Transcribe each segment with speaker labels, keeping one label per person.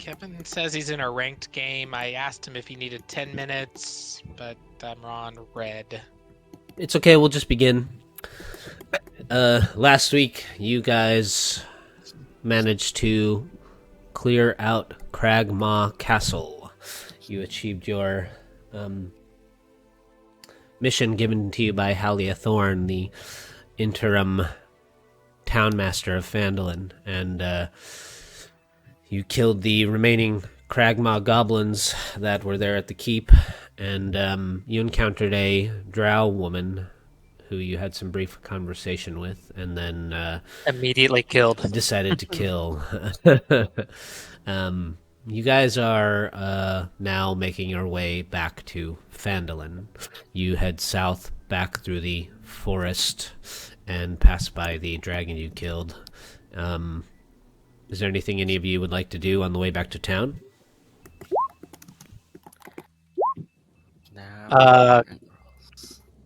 Speaker 1: Kevin says he's in a ranked game. I asked him if he needed 10 minutes, but I'm on red.
Speaker 2: It's okay, we'll just begin. Last week, you guys managed to clear out Cragmaw Castle. You achieved your mission given to you by Halia Thorn, the interim townmaster of Phandalin, and you killed the remaining Cragmaw goblins that were there at the keep, and you encountered a drow woman who you had some brief conversation with, and then
Speaker 3: immediately killed.
Speaker 2: Decided to kill. You guys are now making your way back to Phandalin. You head south back through the forest and pass by the dragon you killed. Is there anything any of you would like to do on the way back to town?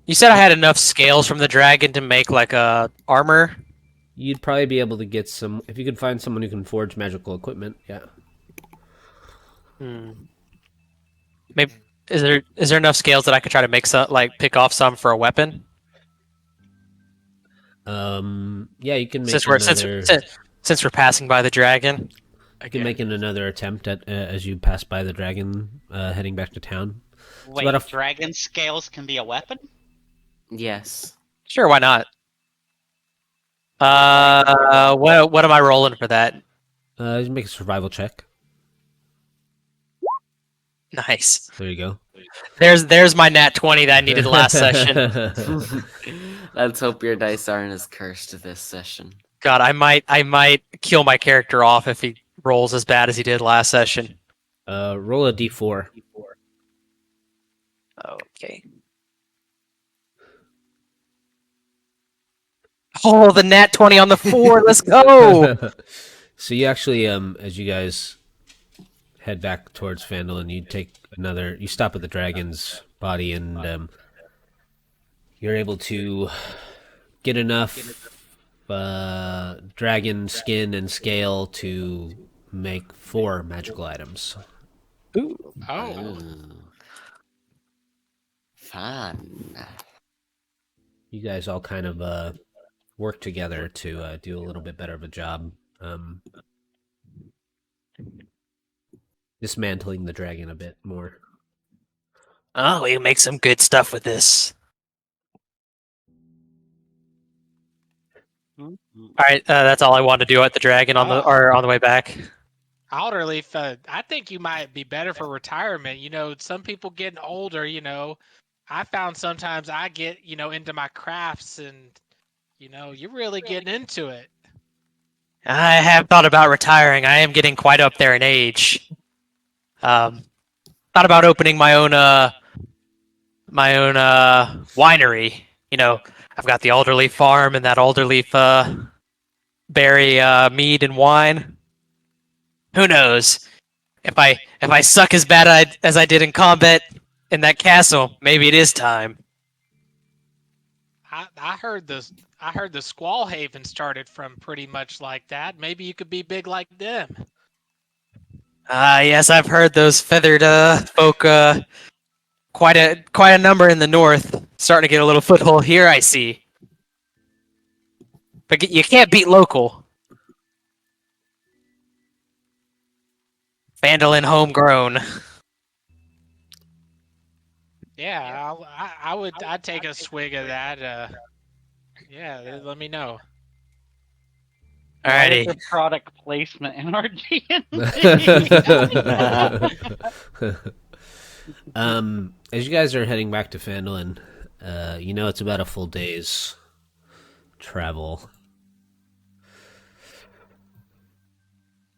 Speaker 3: You said I had enough scales from the dragon to make like a armor.
Speaker 2: You'd probably be able to get some if you could find someone who can forge magical equipment. Yeah.
Speaker 3: Maybe is there enough scales that I could try to make some, like pick off some for a weapon?
Speaker 2: Yeah, you can make
Speaker 3: since we're passing by the dragon.
Speaker 2: I can make another attempt at as you pass by the dragon, heading back to town.
Speaker 4: Wait, dragon scales can be a weapon?
Speaker 5: Yes.
Speaker 3: Sure, why not? What am I rolling for that?
Speaker 2: You make a survival check.
Speaker 3: Nice.
Speaker 2: There you go.
Speaker 3: There's my nat 20 that I needed last session.
Speaker 5: Let's hope your dice aren't as cursed this session.
Speaker 3: God, I might kill my character off if he rolls as bad as he did last session.
Speaker 2: Roll a d4.
Speaker 3: Okay. Oh, the nat 20 on the 4. Let's go.
Speaker 2: So you actually, as you guys head back towards Phandalin, you stop at the dragon's body, and you're able to get enough dragon skin and scale to make 4 magical items.
Speaker 3: Ooh.
Speaker 1: Oh.
Speaker 5: Fun.
Speaker 2: You guys all kind of work together to do a little bit better of a job dismantling the dragon a bit more.
Speaker 3: Oh, we can make some good stuff with this. All right, that's all I wanted to do at the dragon on the way back.
Speaker 1: Alderleaf, I think you might be better for retirement. You know, some people getting older, I found sometimes I get, into my crafts and, you're really getting into it.
Speaker 3: I have thought about retiring. I am getting quite up there in age. Thought about opening my own winery. I've got the Alderleaf farm and that Alderleaf berry mead and wine. Who knows? If I suck as bad as I did in combat in that castle, maybe it is time.
Speaker 1: I heard the Squall Haven started from pretty much like that. Maybe you could be big like them.
Speaker 3: Yes, I've heard those feathered folk. Quite a number in the north. Starting to get a little foothold here, I see. But you can't beat local. Phandalin homegrown.
Speaker 1: Yeah, I'd take a swig of that. Yeah, let me know.
Speaker 3: Alrighty.
Speaker 4: What is the product placement in our D&D?
Speaker 2: As you guys are heading back to Phandalin, it's about a full day's travel.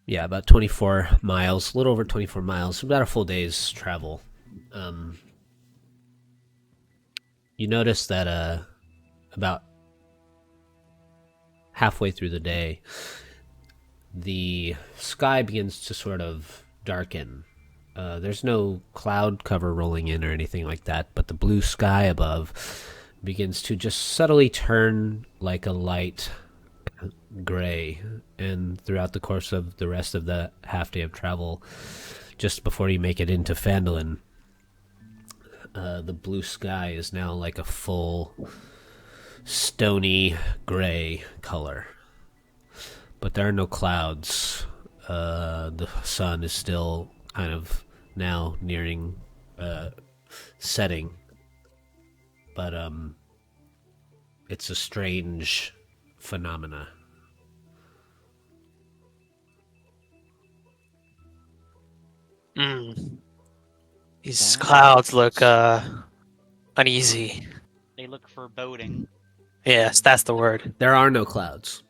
Speaker 2: Yeah, about 24 miles, a little over 24 miles, about a full day's travel. You notice that about halfway through the day, the sky begins to sort of darken. There's no cloud cover rolling in or anything like that, but the blue sky above begins to just subtly turn like a light gray, and throughout the course of the rest of the half day of travel, just before you make it into Phandalin, the blue sky is now like a full stony gray color. But there are no clouds. The sun is still kind of now nearing setting. But it's a strange phenomena.
Speaker 3: These clouds look uneasy.
Speaker 4: They look foreboding.
Speaker 3: Yes, that's the word.
Speaker 2: There are no clouds.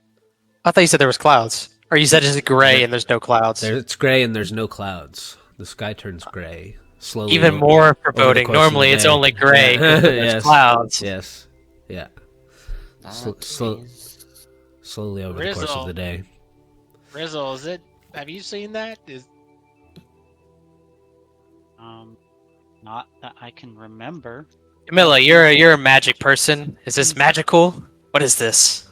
Speaker 3: I thought you said there was clouds. Or you said it's gray and there's no clouds.
Speaker 2: It's gray and there's no clouds. The sky turns gray slowly.
Speaker 3: Even more foreboding. Normally it's only gray.
Speaker 2: Yeah.
Speaker 3: There's
Speaker 2: Yes.
Speaker 3: clouds.
Speaker 2: Yes. Yeah.
Speaker 5: That
Speaker 2: Slowly over the course of the day.
Speaker 1: Rizzle, have you seen that?
Speaker 4: Not that I can remember.
Speaker 3: Camilla, you're a magic person. Is this magical? What is this?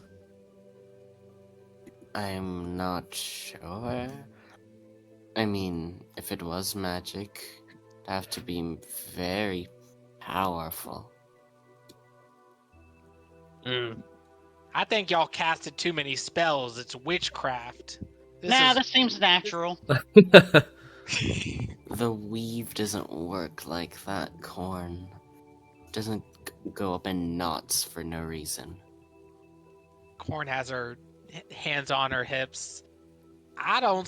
Speaker 5: I'm not sure. I mean, if it was magic, it'd have to be very powerful.
Speaker 1: I think y'all casted too many spells. It's witchcraft.
Speaker 4: This seems natural.
Speaker 5: The weave doesn't work like that, Corn. Doesn't go up in knots for no reason.
Speaker 1: Corn has her hands on her hips. I'm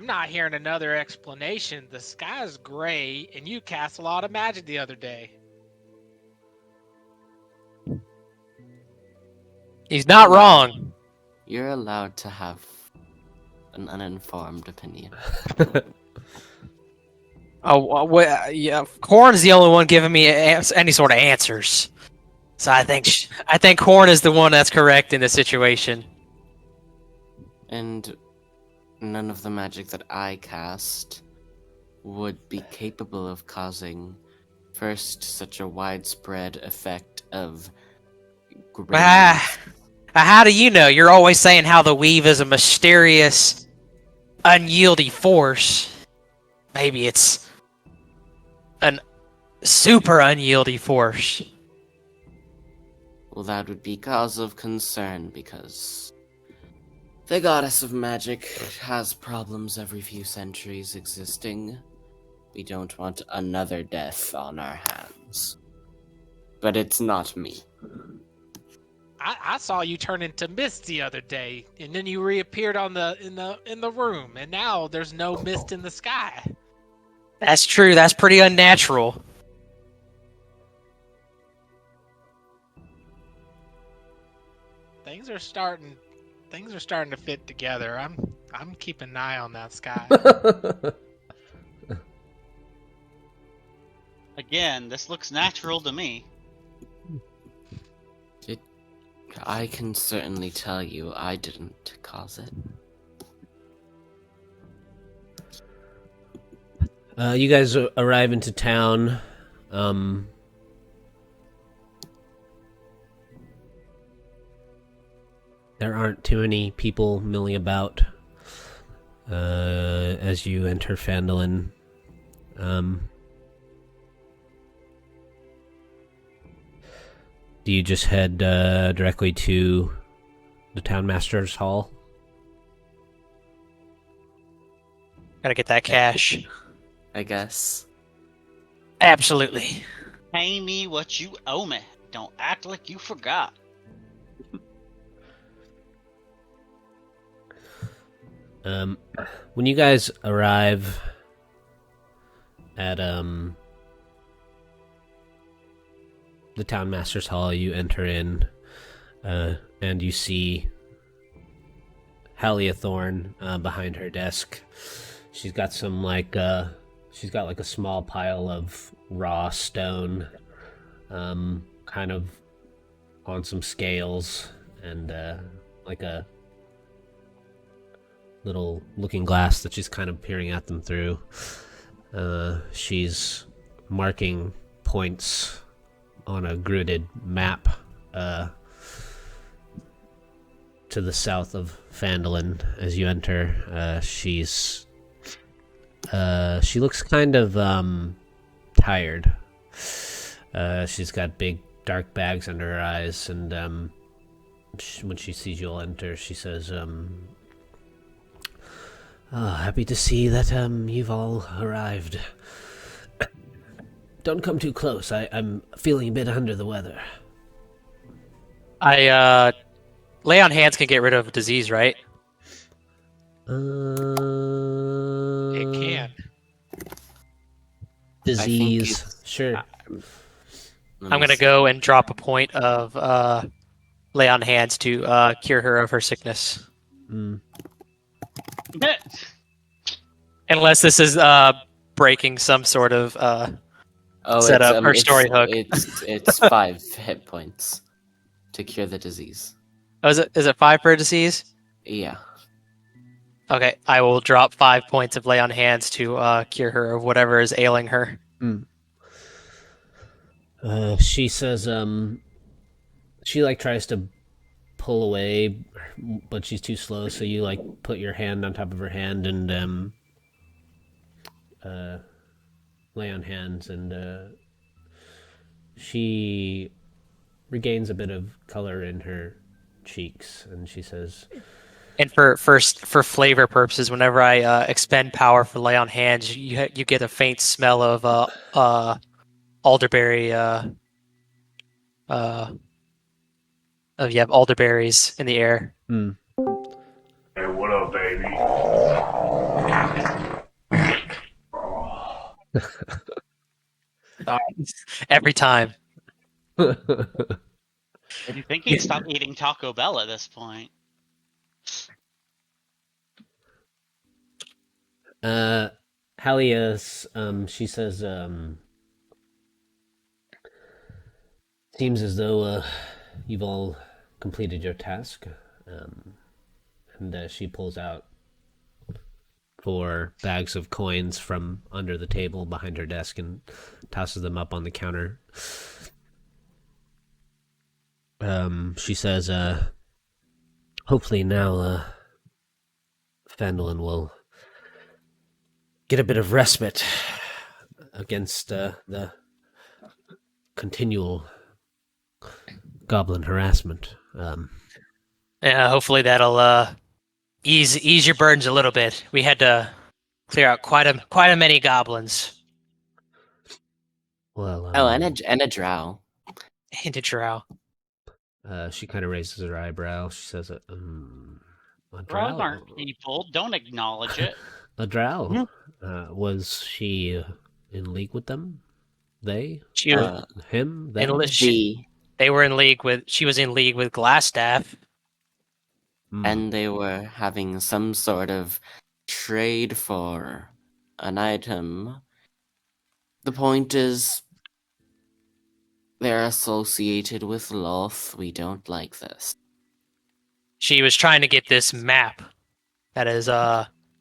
Speaker 1: not hearing another explanation. The sky's gray, and you cast a lot of magic the other day.
Speaker 3: He's not wrong.
Speaker 5: You're allowed to have an uninformed opinion.
Speaker 3: Yeah. Corn's the only one giving me any sort of answers. So I think Corn is the one that's correct in the situation.
Speaker 5: And none of the magic that I cast would be capable of causing, first, such a widespread effect of
Speaker 3: How do you know? You're always saying how the weave is a mysterious, unyieldy force. Maybe it's an super unyieldy force.
Speaker 5: Well, that would be cause of concern, because the goddess of magic has problems every few centuries existing. We don't want another death on our hands. But it's not me.
Speaker 1: I saw you turn into mist the other day, and then you reappeared in the room, and now there's no mist in the sky.
Speaker 3: That's true. That's pretty unnatural.
Speaker 1: Things are starting to fit together. I'm keeping an eye on that sky.
Speaker 4: Again, this looks natural to me.
Speaker 5: I can certainly tell you I didn't cause it.
Speaker 2: You guys arrive into town. There aren't too many people milling about as you enter Phandalin. Do you just head directly to the Townmaster's Hall?
Speaker 3: Gotta get that cash.
Speaker 5: I guess.
Speaker 3: Absolutely.
Speaker 4: Pay me what you owe me. Don't act like you forgot.
Speaker 2: When you guys arrive at the Townmaster's Hall, you enter in, and you see Halia Thorn behind her desk. She's got some she's got like a small pile of raw stone, kind of on some scales, and like a little looking glass that she's kind of peering at them through. She's marking points on a gridded map to to the south of Phandalin. As you enter, she looks kind of tired. She's got big dark bags under her eyes, and when she sees you all enter, she says, happy to see that you've all arrived. Don't come too close. I'm feeling a bit under the weather.
Speaker 3: I lay on hands can get rid of disease, right?
Speaker 1: It can.
Speaker 2: Disease. Sure.
Speaker 3: I'm gonna go and drop a point of lay on hands to cure her of her sickness. Unless this is breaking some sort of set up her story hook.
Speaker 5: It's 5 hit points to cure the disease.
Speaker 3: Oh, is it 5 per disease?
Speaker 5: Yeah.
Speaker 3: Okay, I will drop 5 points of lay on hands to cure her of whatever is ailing her.
Speaker 2: She says, she tries to pull away, but she's too slow. So you put your hand on top of her hand and lay on hands, and she regains a bit of color in her cheeks, and she says,
Speaker 3: And for flavor purposes, whenever I expend power for lay on hands, you get a faint smell of elderberry. You have elderberries in the air.
Speaker 6: Hey, what up, baby?
Speaker 3: Every time.
Speaker 4: You think he'd stop eating Taco Bell at this point?
Speaker 2: Halia's, she says, seems as though you've all completed your task, and she pulls out 4 bags of coins from under the table behind her desk and tosses them up on the counter. She says, hopefully now Phandalin will get a bit of respite against the continual goblin harassment.
Speaker 3: Yeah, hopefully that'll ease your burdens a little bit. We had to clear out quite a many goblins.
Speaker 2: Well,
Speaker 5: and a drow.
Speaker 3: And a drow.
Speaker 2: She kind of raises her eyebrow. She says, a
Speaker 4: Drows
Speaker 2: drow?
Speaker 4: aren't people. Don't acknowledge it.
Speaker 2: A drow? Was she in league with them? They?
Speaker 3: She was
Speaker 2: Him?
Speaker 3: in
Speaker 2: Them?
Speaker 3: they were in league with. She was in league with Glassstaff.
Speaker 5: And they were having some sort of trade for an item. The point is, they're associated with Loth. We don't like this.
Speaker 3: She was trying to get this map that is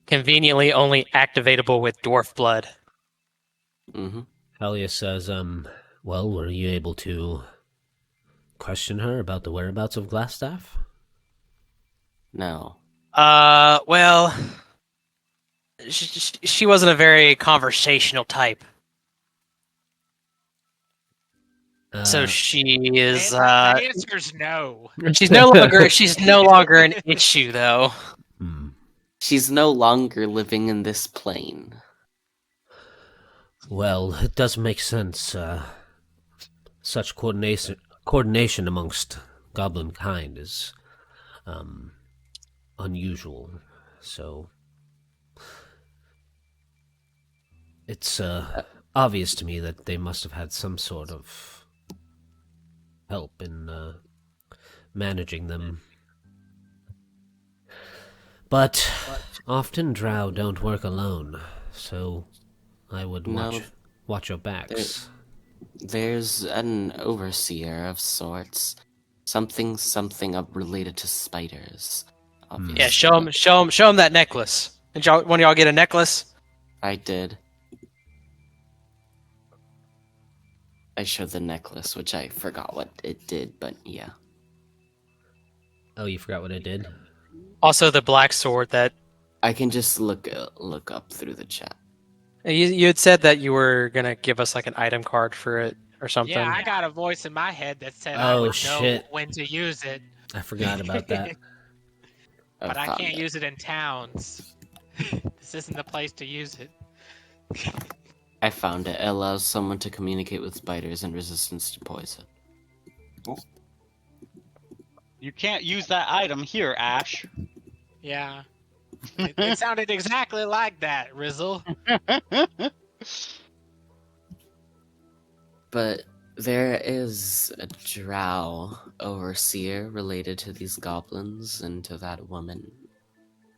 Speaker 3: conveniently only activatable with dwarf blood.
Speaker 5: Mm-hmm.
Speaker 2: Halia says, well, were you able to question her about the whereabouts of Glassstaff?
Speaker 5: No.
Speaker 3: Well, she wasn't a very conversational type. So she is.
Speaker 1: The answer's no.
Speaker 3: She's no longer an issue, though.
Speaker 5: She's no longer living in this plane.
Speaker 2: Well, it does make sense. Such coordination amongst goblin kind is unusual. So it's obvious to me that they must have had some sort of help in managing them. But often drow don't work alone, so I would watch your backs.
Speaker 5: There's an overseer of sorts. Something up related to spiders. Obviously.
Speaker 3: Yeah, show him that necklace. Did one of y'all get a necklace?
Speaker 5: I did. I showed the necklace, which I forgot what it did, but yeah.
Speaker 2: Oh, you forgot what I did?
Speaker 3: Also, the black sword that
Speaker 5: I can just look up through the chat.
Speaker 3: you had said that you were gonna give us like an item card for it or something.
Speaker 1: Yeah, I got a voice in my head that said I
Speaker 2: Oh,
Speaker 1: would know
Speaker 2: shit.
Speaker 1: when to use it,
Speaker 2: I forgot about that.
Speaker 1: but I
Speaker 5: found
Speaker 1: can't
Speaker 5: it.
Speaker 1: use it in towns. This isn't the place to use it.
Speaker 5: I found it. It allows someone to communicate with spiders and resistance to poison.
Speaker 4: You can't use that item here, Ash.
Speaker 1: Yeah. It sounded exactly like that, Rizzle.
Speaker 5: But there is a drow overseer related to these goblins and to that woman,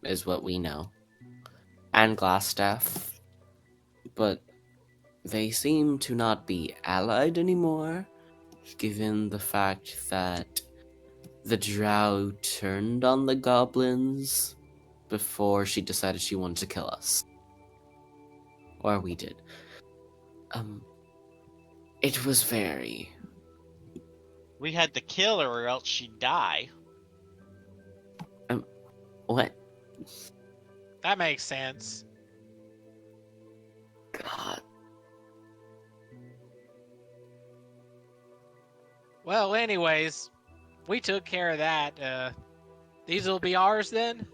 Speaker 5: is what we know. And Glassstaff. But they seem to not be allied anymore, given the fact that the drow turned on the goblins before she decided she wanted to kill us. Or we did. It was very...
Speaker 4: We had to kill her or else she'd die.
Speaker 5: What?
Speaker 1: That makes sense.
Speaker 5: God.
Speaker 1: Well, anyways, we took care of that. These will be ours then?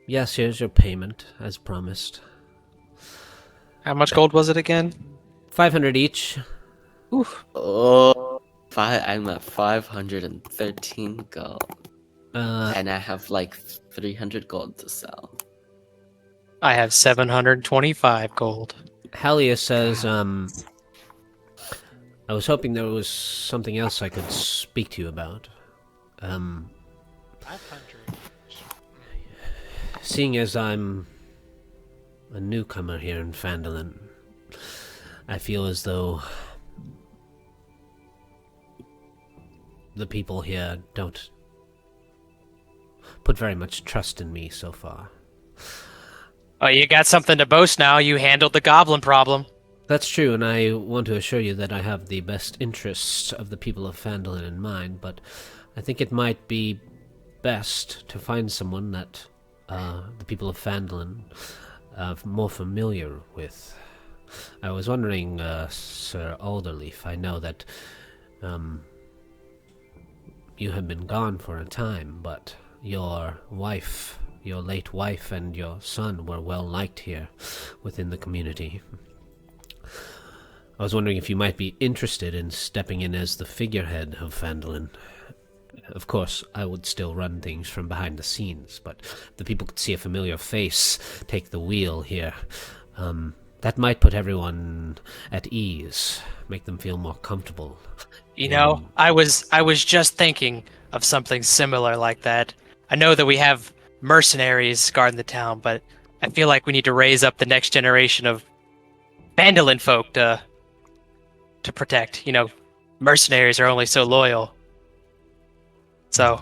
Speaker 2: Yes, here's your payment, as promised.
Speaker 3: How much gold was it again?
Speaker 2: 500 each.
Speaker 3: Oof.
Speaker 5: Oh, I'm at 513 gold. And I have like 300 gold to sell.
Speaker 3: I have 725 gold.
Speaker 2: Halia says, I was hoping there was something else I could speak to you about.
Speaker 1: 500.
Speaker 2: Seeing as I'm a newcomer here in Phandalin, I feel as though the people here don't put very much trust in me so far.
Speaker 3: Oh, you got something to boast now. You handled the goblin problem.
Speaker 2: That's true, and I want to assure you that I have the best interests of the people of Phandalin in mind, but I think it might be best to find someone that the people of Phandalin are more familiar with. I was wondering, Sir Alderleaf, I know that you have been gone for a time, but your wife, your late wife, and your son were well liked here within the community. I was wondering if you might be interested in stepping in as the figurehead of Phandalin. Of course, I would still run things from behind the scenes, but if the people could see a familiar face take the wheel here, that might put everyone at ease, make them feel more comfortable.
Speaker 3: You know, I was just thinking of something similar like that. I know that we have mercenaries guarding the town, but I feel like we need to raise up the next generation of Phandalin folk to protect. You know, mercenaries are only so loyal. So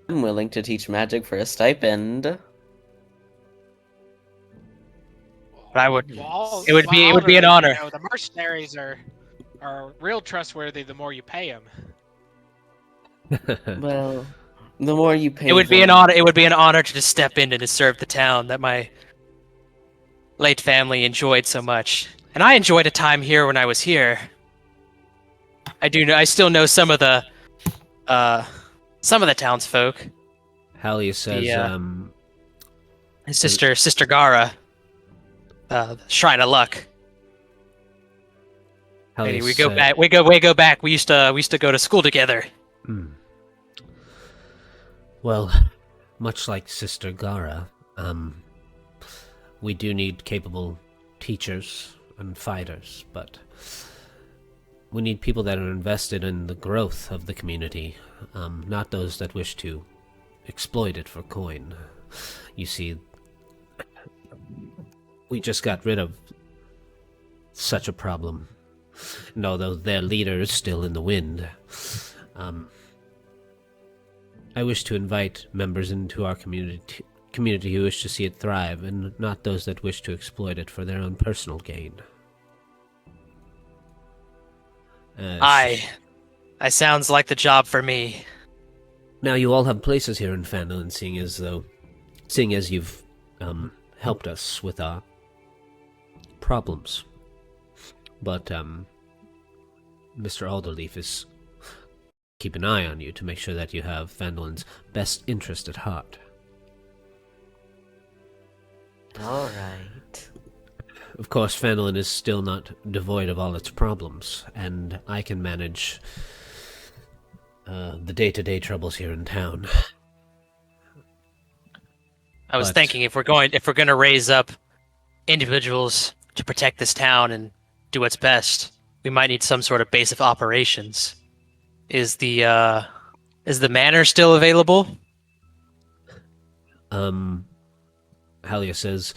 Speaker 5: I'm willing to teach magic for a stipend.
Speaker 3: but I would.
Speaker 1: Well,
Speaker 3: It would be an honor.
Speaker 1: You know, the mercenaries are real trustworthy the more you pay them.
Speaker 5: Well, the more you pay
Speaker 3: It would be
Speaker 5: them-
Speaker 3: an honor. It would be an honor to just step in and to serve the town that my late family enjoyed so much, and I enjoyed a time here when I was here. I still know some of the townsfolk.
Speaker 2: Halia says,
Speaker 3: His sister Gara, Shrine of Luck.
Speaker 2: Halia
Speaker 3: Hey, we
Speaker 2: said,
Speaker 3: go back. We go back. We used to go to school together.
Speaker 2: Well, much like Sister Gara, we do need capable teachers and fighters, but we need people that are invested in the growth of the community, not those that wish to exploit it for coin. You see, we just got rid of such a problem, and although their leader is still in the wind, I wish to invite members into our community who wish to see it thrive, and not those that wish to exploit it for their own personal gain.
Speaker 3: Aye. That sounds like the job for me.
Speaker 2: Now you all have places here in Phandalin, seeing as you've helped us with our problems. But Mr. Alderleaf is keep an eye on you to make sure that you have Phandalin's best interest at heart.
Speaker 5: All right.
Speaker 2: Of course, Phandalin is still not devoid of all its problems, and I can manage the day-to-day troubles here in town.
Speaker 3: I was thinking if we're going to raise up individuals to protect this town and do what's best, we might need some sort of base of operations. Is the manor still available?
Speaker 2: Halia says,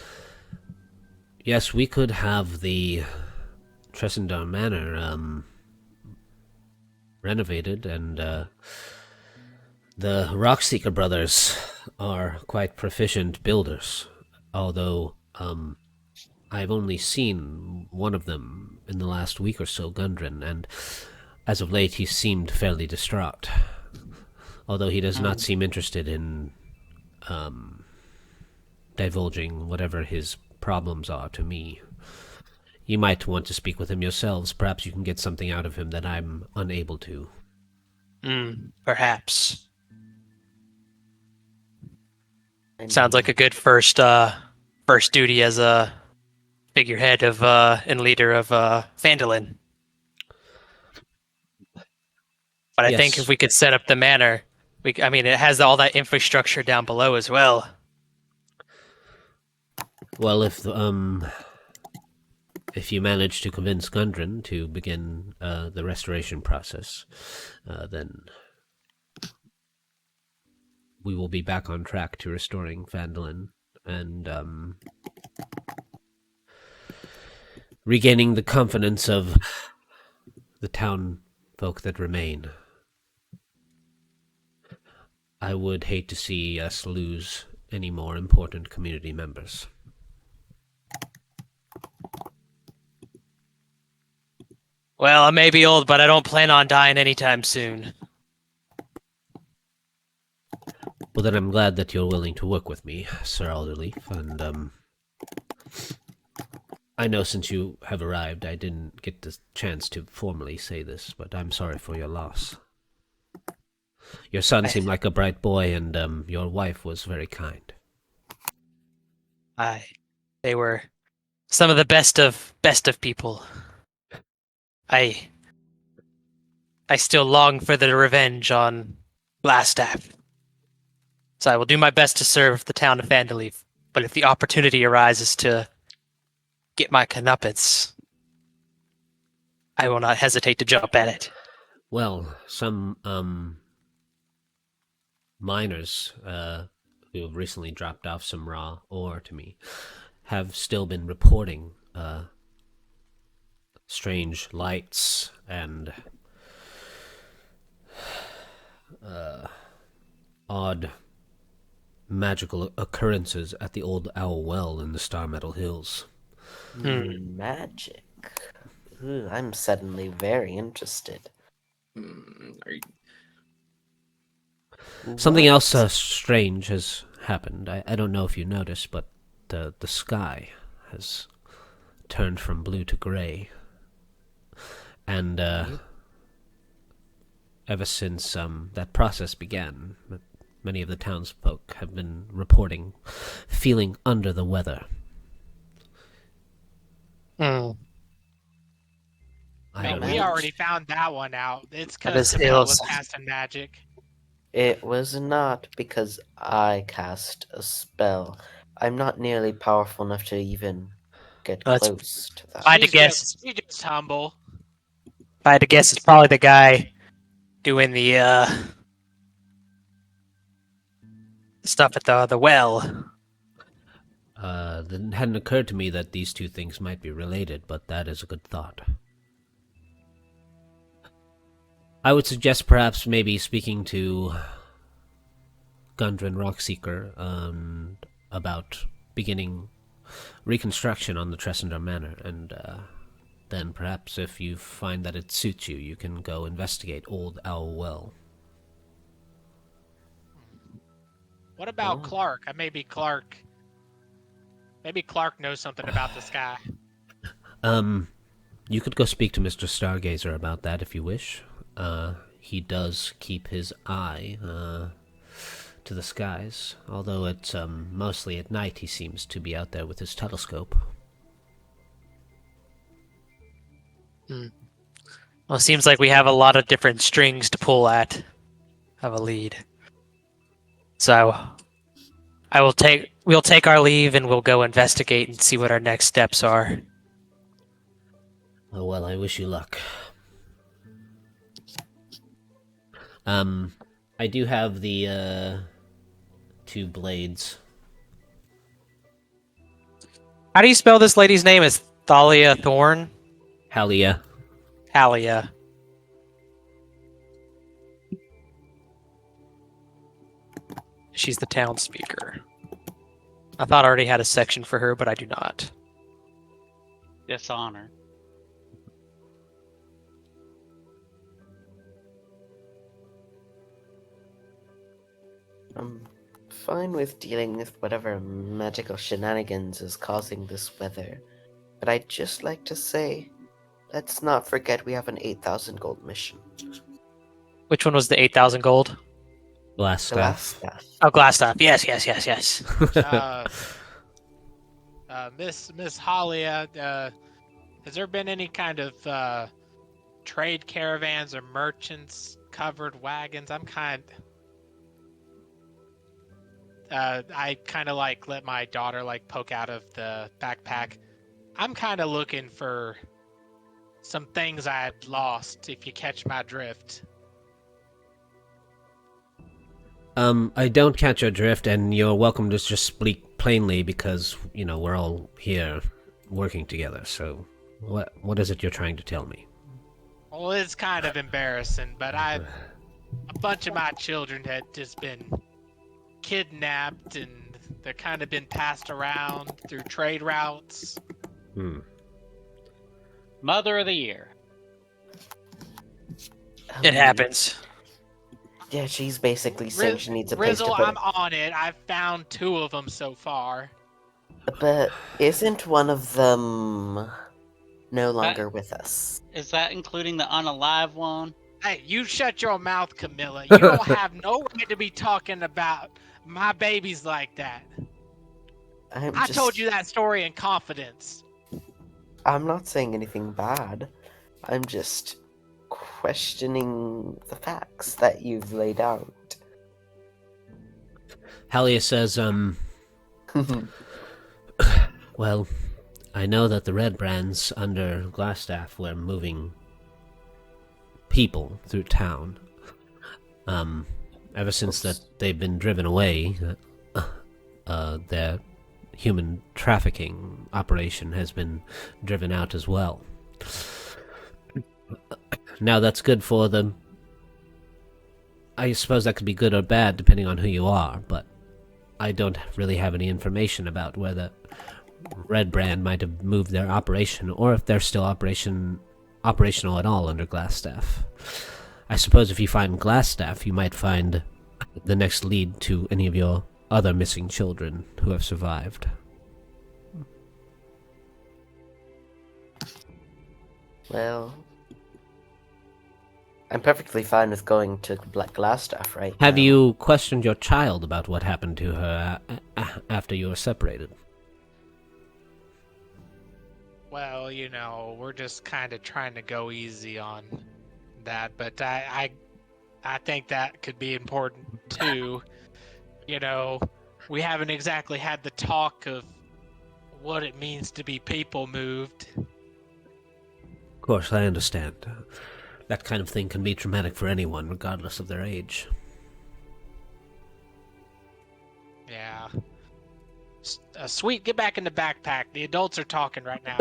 Speaker 2: yes, we could have the Tressendar Manor renovated, and the Rockseeker brothers are quite proficient builders, although I've only seen one of them in the last week or so, Gundren, and as of late he seemed fairly distraught, although he does not seem interested in divulging whatever his problems are to me. You might want to speak with him yourselves. Perhaps you can get something out of him that I'm unable to.
Speaker 3: Perhaps. Sounds like a good first duty as a figurehead of and leader of Phandalin. But I think if we could set up the manor, it has all that infrastructure down below as well.
Speaker 2: Well, if you manage to convince Gundren to begin the restoration process, then we will be back on track to restoring Phandalin and regaining the confidence of the town folk that remain. I would hate to see us lose any more important community members.
Speaker 3: Well, I may be old, but I don't plan on dying anytime soon.
Speaker 2: Well, then I'm glad that you're willing to work with me, Sir Alderleaf, and I know since you have arrived I didn't get the chance to formally say this, but I'm sorry for your loss. Your son seemed like a bright boy, and your wife was very kind.
Speaker 3: Aye. They were some of the best of people. I still long for the revenge on Blastaff. So I will do my best to serve the town of Phandalin, but if the opportunity arises to get my comeuppance, I will not hesitate to jump at it.
Speaker 2: Well, some miners who have recently dropped off some raw ore to me have still been reporting strange lights and odd magical occurrences at the old Owl Well in the Star Meadow Hills.
Speaker 5: Magic. Ooh, I'm suddenly very interested.
Speaker 2: Something else strange has happened. I don't know if you noticed, but the sky has turned from blue to gray. And ever since that process began, many of the townsfolk have been reporting feeling under the weather.
Speaker 1: We already found that one out. It's because
Speaker 3: That is
Speaker 1: Camilla
Speaker 3: ill.
Speaker 1: was casting magic.
Speaker 5: It was not because I cast a spell. I'm not nearly powerful enough to even get close to that.
Speaker 3: I had to guess.
Speaker 1: She's just humble.
Speaker 3: If I had to guess, it's probably the guy doing the stuff at the well.
Speaker 2: It hadn't occurred to me that these two things might be related, but that is a good thought. I would suggest perhaps maybe speaking to Gundren Rockseeker about beginning reconstruction on the Tressendar Manor, and then perhaps if you find that it suits you, you can go investigate Old Owl Well.
Speaker 1: What about
Speaker 5: Oh.
Speaker 1: Clark? Maybe Clark knows something about this guy.
Speaker 2: You could go speak to Mr. Stargazer about that if you wish. He does keep his eye, to the skies, although it's, mostly at night he seems to be out there with his telescope.
Speaker 3: Well, it seems like we have a lot of different strings to pull at of a lead. So we'll take our leave and we'll go investigate and see what our next steps are.
Speaker 2: Oh, well, I wish you luck. I do have the, 2 blades.
Speaker 3: How do you spell this lady's name? Is Thalia Thorn?
Speaker 2: Halia.
Speaker 3: Halia. She's the town speaker. I thought I already had a section for her, but I do not.
Speaker 4: Dishonor.
Speaker 5: I'm fine with dealing with whatever magical shenanigans is causing this weather, but I'd just like to say, let's not forget we have an 8,000 gold mission.
Speaker 3: Which one was the 8,000 gold?
Speaker 2: Glass
Speaker 5: The last
Speaker 2: staff.
Speaker 5: stuff.
Speaker 3: Oh, glass staff. Yes.
Speaker 1: Miss Holly, has there been any kind of trade caravans or merchants, covered wagons? I kind of like let my daughter like poke out of the backpack. I'm kind of looking for some things I had lost, if you catch my drift.
Speaker 2: I don't catch your drift, and you're welcome to just speak plainly because, we're all here working together, so what is it you're trying to tell me?
Speaker 1: Well, it's kind of embarrassing, but a bunch of my children had just been kidnapped, and they're kind of been passed around through trade routes.
Speaker 4: Mother of the Year.
Speaker 3: It happens.
Speaker 5: Yeah, she's basically saying she needs a place
Speaker 1: Rizzle,
Speaker 5: to put
Speaker 1: I'm on it. I've found 2 of them so far.
Speaker 5: But isn't one of them no longer with us?
Speaker 4: Is that including the unalive one?
Speaker 1: Hey, you shut your mouth, Camilla. You don't have no right to be talking about my babies like that. I told you that story in confidence.
Speaker 5: I'm not saying anything bad. I'm just questioning the facts that you've laid out.
Speaker 2: Halia says, well, I know that the Red Brands under Glassstaff were moving people through town. Ever since that they've been driven away, their human trafficking operation has been driven out as well. Now that's good for them. I suppose that could be good or bad depending on who you are, but I don't really have any information about where the Red Brand might have moved their operation, or if they're still operational at all under Glassstaff. I suppose if you find Glassstaff, you might find the next lead to any of your other missing children who have survived.
Speaker 5: Well, I'm perfectly fine with going to Glassstaff right
Speaker 2: Have
Speaker 5: now.
Speaker 2: you questioned your child about what happened to her after you were separated?
Speaker 1: Well, we're just kind of trying to go easy on that, but I think that could be important too. We haven't exactly had the talk of what it means to be people moved.
Speaker 2: Of course, I understand. That kind of thing can be traumatic for anyone, regardless of their age.
Speaker 1: Yeah. Sweet, get back in the backpack. The adults are talking right now.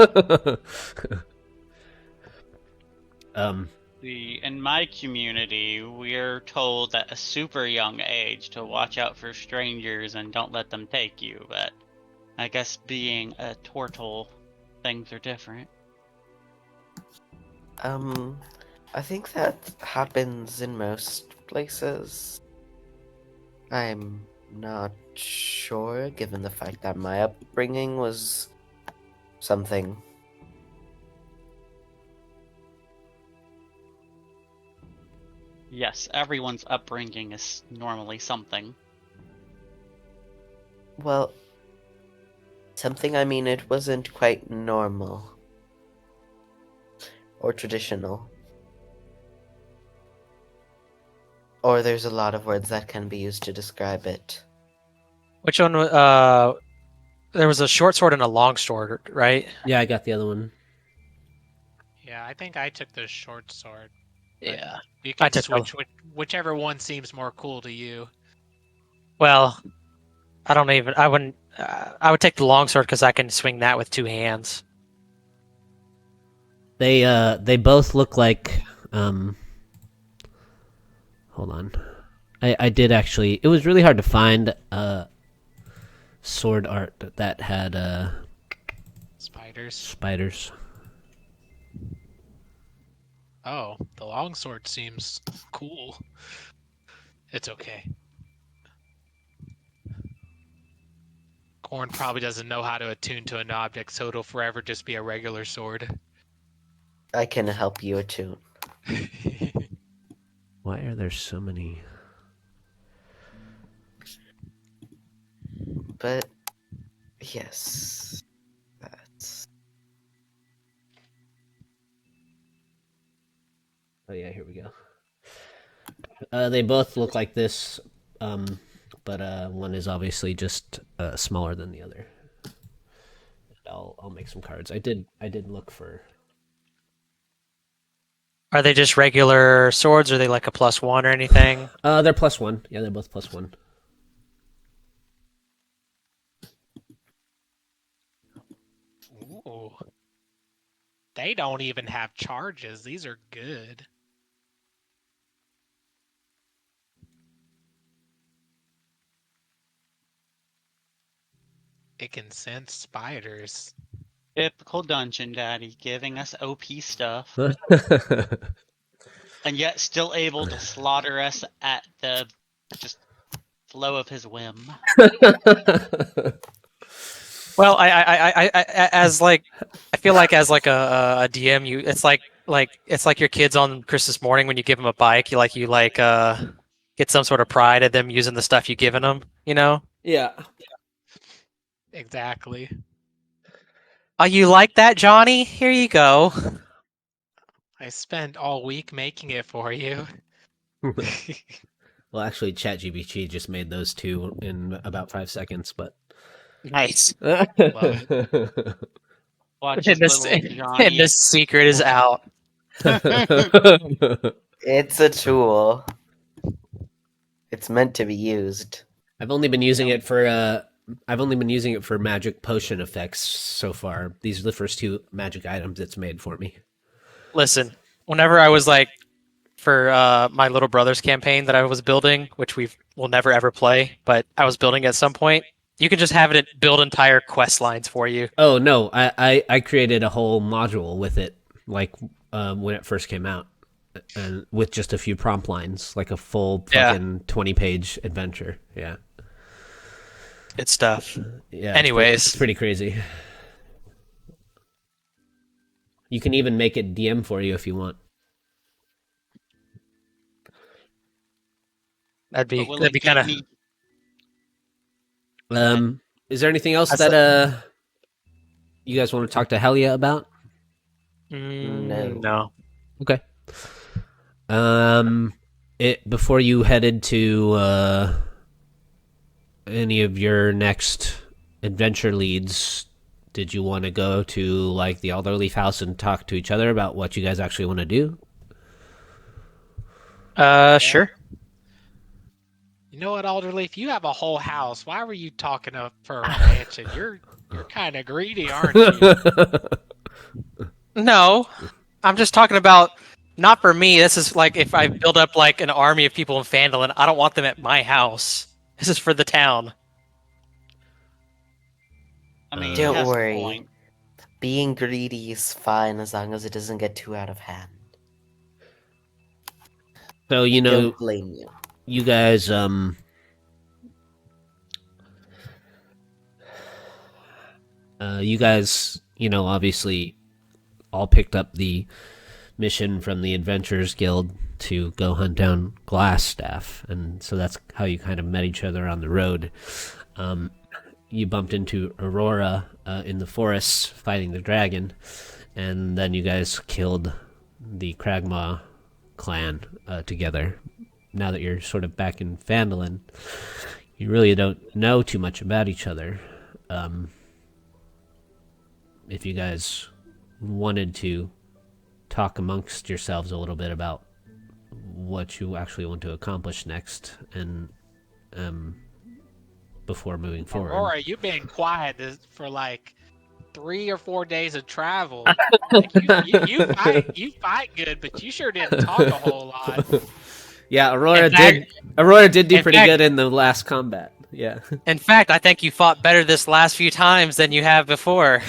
Speaker 4: In my community, we're told at a super young age to watch out for strangers and don't let them take you, but I guess being a turtle, things are different.
Speaker 5: I think that happens in most places. I'm not sure, given the fact that my upbringing was something.
Speaker 4: Yes, everyone's upbringing is normally something.
Speaker 5: Well, something I mean it wasn't quite normal. Or traditional. Or there's a lot of words that can be used to describe it.
Speaker 3: Which one? There was a short sword and a long sword, right?
Speaker 2: Yeah, I got the other one.
Speaker 1: Yeah, I think I took the short sword.
Speaker 3: Yeah.
Speaker 1: You
Speaker 3: I
Speaker 1: can
Speaker 3: took
Speaker 1: switch whichever one seems more cool to you.
Speaker 3: Well, I don't even. I wouldn't. I would take the longsword because I can swing that with 2 hands.
Speaker 2: They both look like hold on. I did actually. It was really hard to find sword art that had
Speaker 1: Spiders.
Speaker 2: spiders.
Speaker 1: Oh, the longsword seems cool. It's okay. Corn probably doesn't know how to attune to an object, so it'll forever just be a regular sword.
Speaker 5: I can help you attune.
Speaker 2: Why are there so many?
Speaker 5: But yes, that's
Speaker 2: Oh yeah, here we go. They both look like this, but one is obviously just smaller than the other. I'll make some cards. I did look for.
Speaker 3: Are they just regular swords? Or are they like a +1 or anything?
Speaker 2: They're +1. Yeah, they're both +1.
Speaker 1: Ooh. They don't even have charges. These are good. It can sense spiders.
Speaker 4: Typical Dungeon Daddy, giving us OP stuff, and yet still able to slaughter us at the just flow of his whim.
Speaker 3: Well, as like, I feel like as like a DM, it's like it's like your kids on Christmas morning when you give them a bike. You get some sort of pride at them using the stuff you've given them. You know?
Speaker 2: Yeah.
Speaker 1: Exactly.
Speaker 3: Oh, you like that, Johnny? Here you go.
Speaker 1: I spent all week making it for you.
Speaker 2: Well, actually, ChatGPT just made those two in about 5 seconds, but.
Speaker 3: Nice.
Speaker 1: Love it.
Speaker 4: Watch
Speaker 3: And
Speaker 4: his
Speaker 3: this,
Speaker 4: little
Speaker 3: and
Speaker 4: Johnny.
Speaker 3: this secret is out.
Speaker 5: it's a tool. It's meant to be used.
Speaker 2: I've only been using it for magic potion effects so far. These are the first 2 magic items it's made for me.
Speaker 3: Listen, whenever I was like, for my little brother's campaign that I was building, which will never ever play, but I was building at some point, you can just have it build entire quest lines for you.
Speaker 2: Oh no, I created a whole module with it, like when it first came out, and with just a few prompt lines, like a full fucking 20-page adventure. Yeah,
Speaker 3: Good stuff.
Speaker 2: yeah.
Speaker 3: Anyways,
Speaker 2: it's pretty crazy. You can even make it DM for you if you want.
Speaker 3: that'd be kind of.
Speaker 2: Is there anything else that you guys want to talk to Helia about?
Speaker 3: No.
Speaker 2: Okay. Before you headed to any of your next adventure leads, did you want to go to like the Alderleaf house and talk to each other about what you guys actually want to do?
Speaker 3: Sure.
Speaker 1: You know what, Alderleaf? You have a whole house. Why were you talking up for a mansion? You're kind of greedy, aren't you?
Speaker 3: No, I'm just talking about not for me. This is like if I build up like an army of people in Phandalin, I don't want them at my house. This is for the town.
Speaker 4: I mean,
Speaker 5: Don't
Speaker 4: he has a
Speaker 5: worry.
Speaker 4: point.
Speaker 5: Being greedy is fine as long as it doesn't get too out of hand.
Speaker 2: So
Speaker 5: Don't blame you.
Speaker 2: you guys obviously all picked up the mission from the Adventurers Guild to go hunt down Glassstaff, and so that's how you kind of met each other on the road. You bumped into Aurora in the forests fighting the dragon, and then you guys killed the Kragmaw clan together. Now that you're sort of back in Phandalin, you really don't know too much about each other. If you guys wanted to talk amongst yourselves a little bit about what you actually want to accomplish next, and before moving forward.
Speaker 1: Aurora, you've been quiet for like 3 or 4 days of travel. Like you fight good, but you sure didn't talk a whole lot.
Speaker 2: Yeah, Aurora did do pretty good in the last combat. Yeah.
Speaker 3: In fact, I think you fought better this last few times than you have before.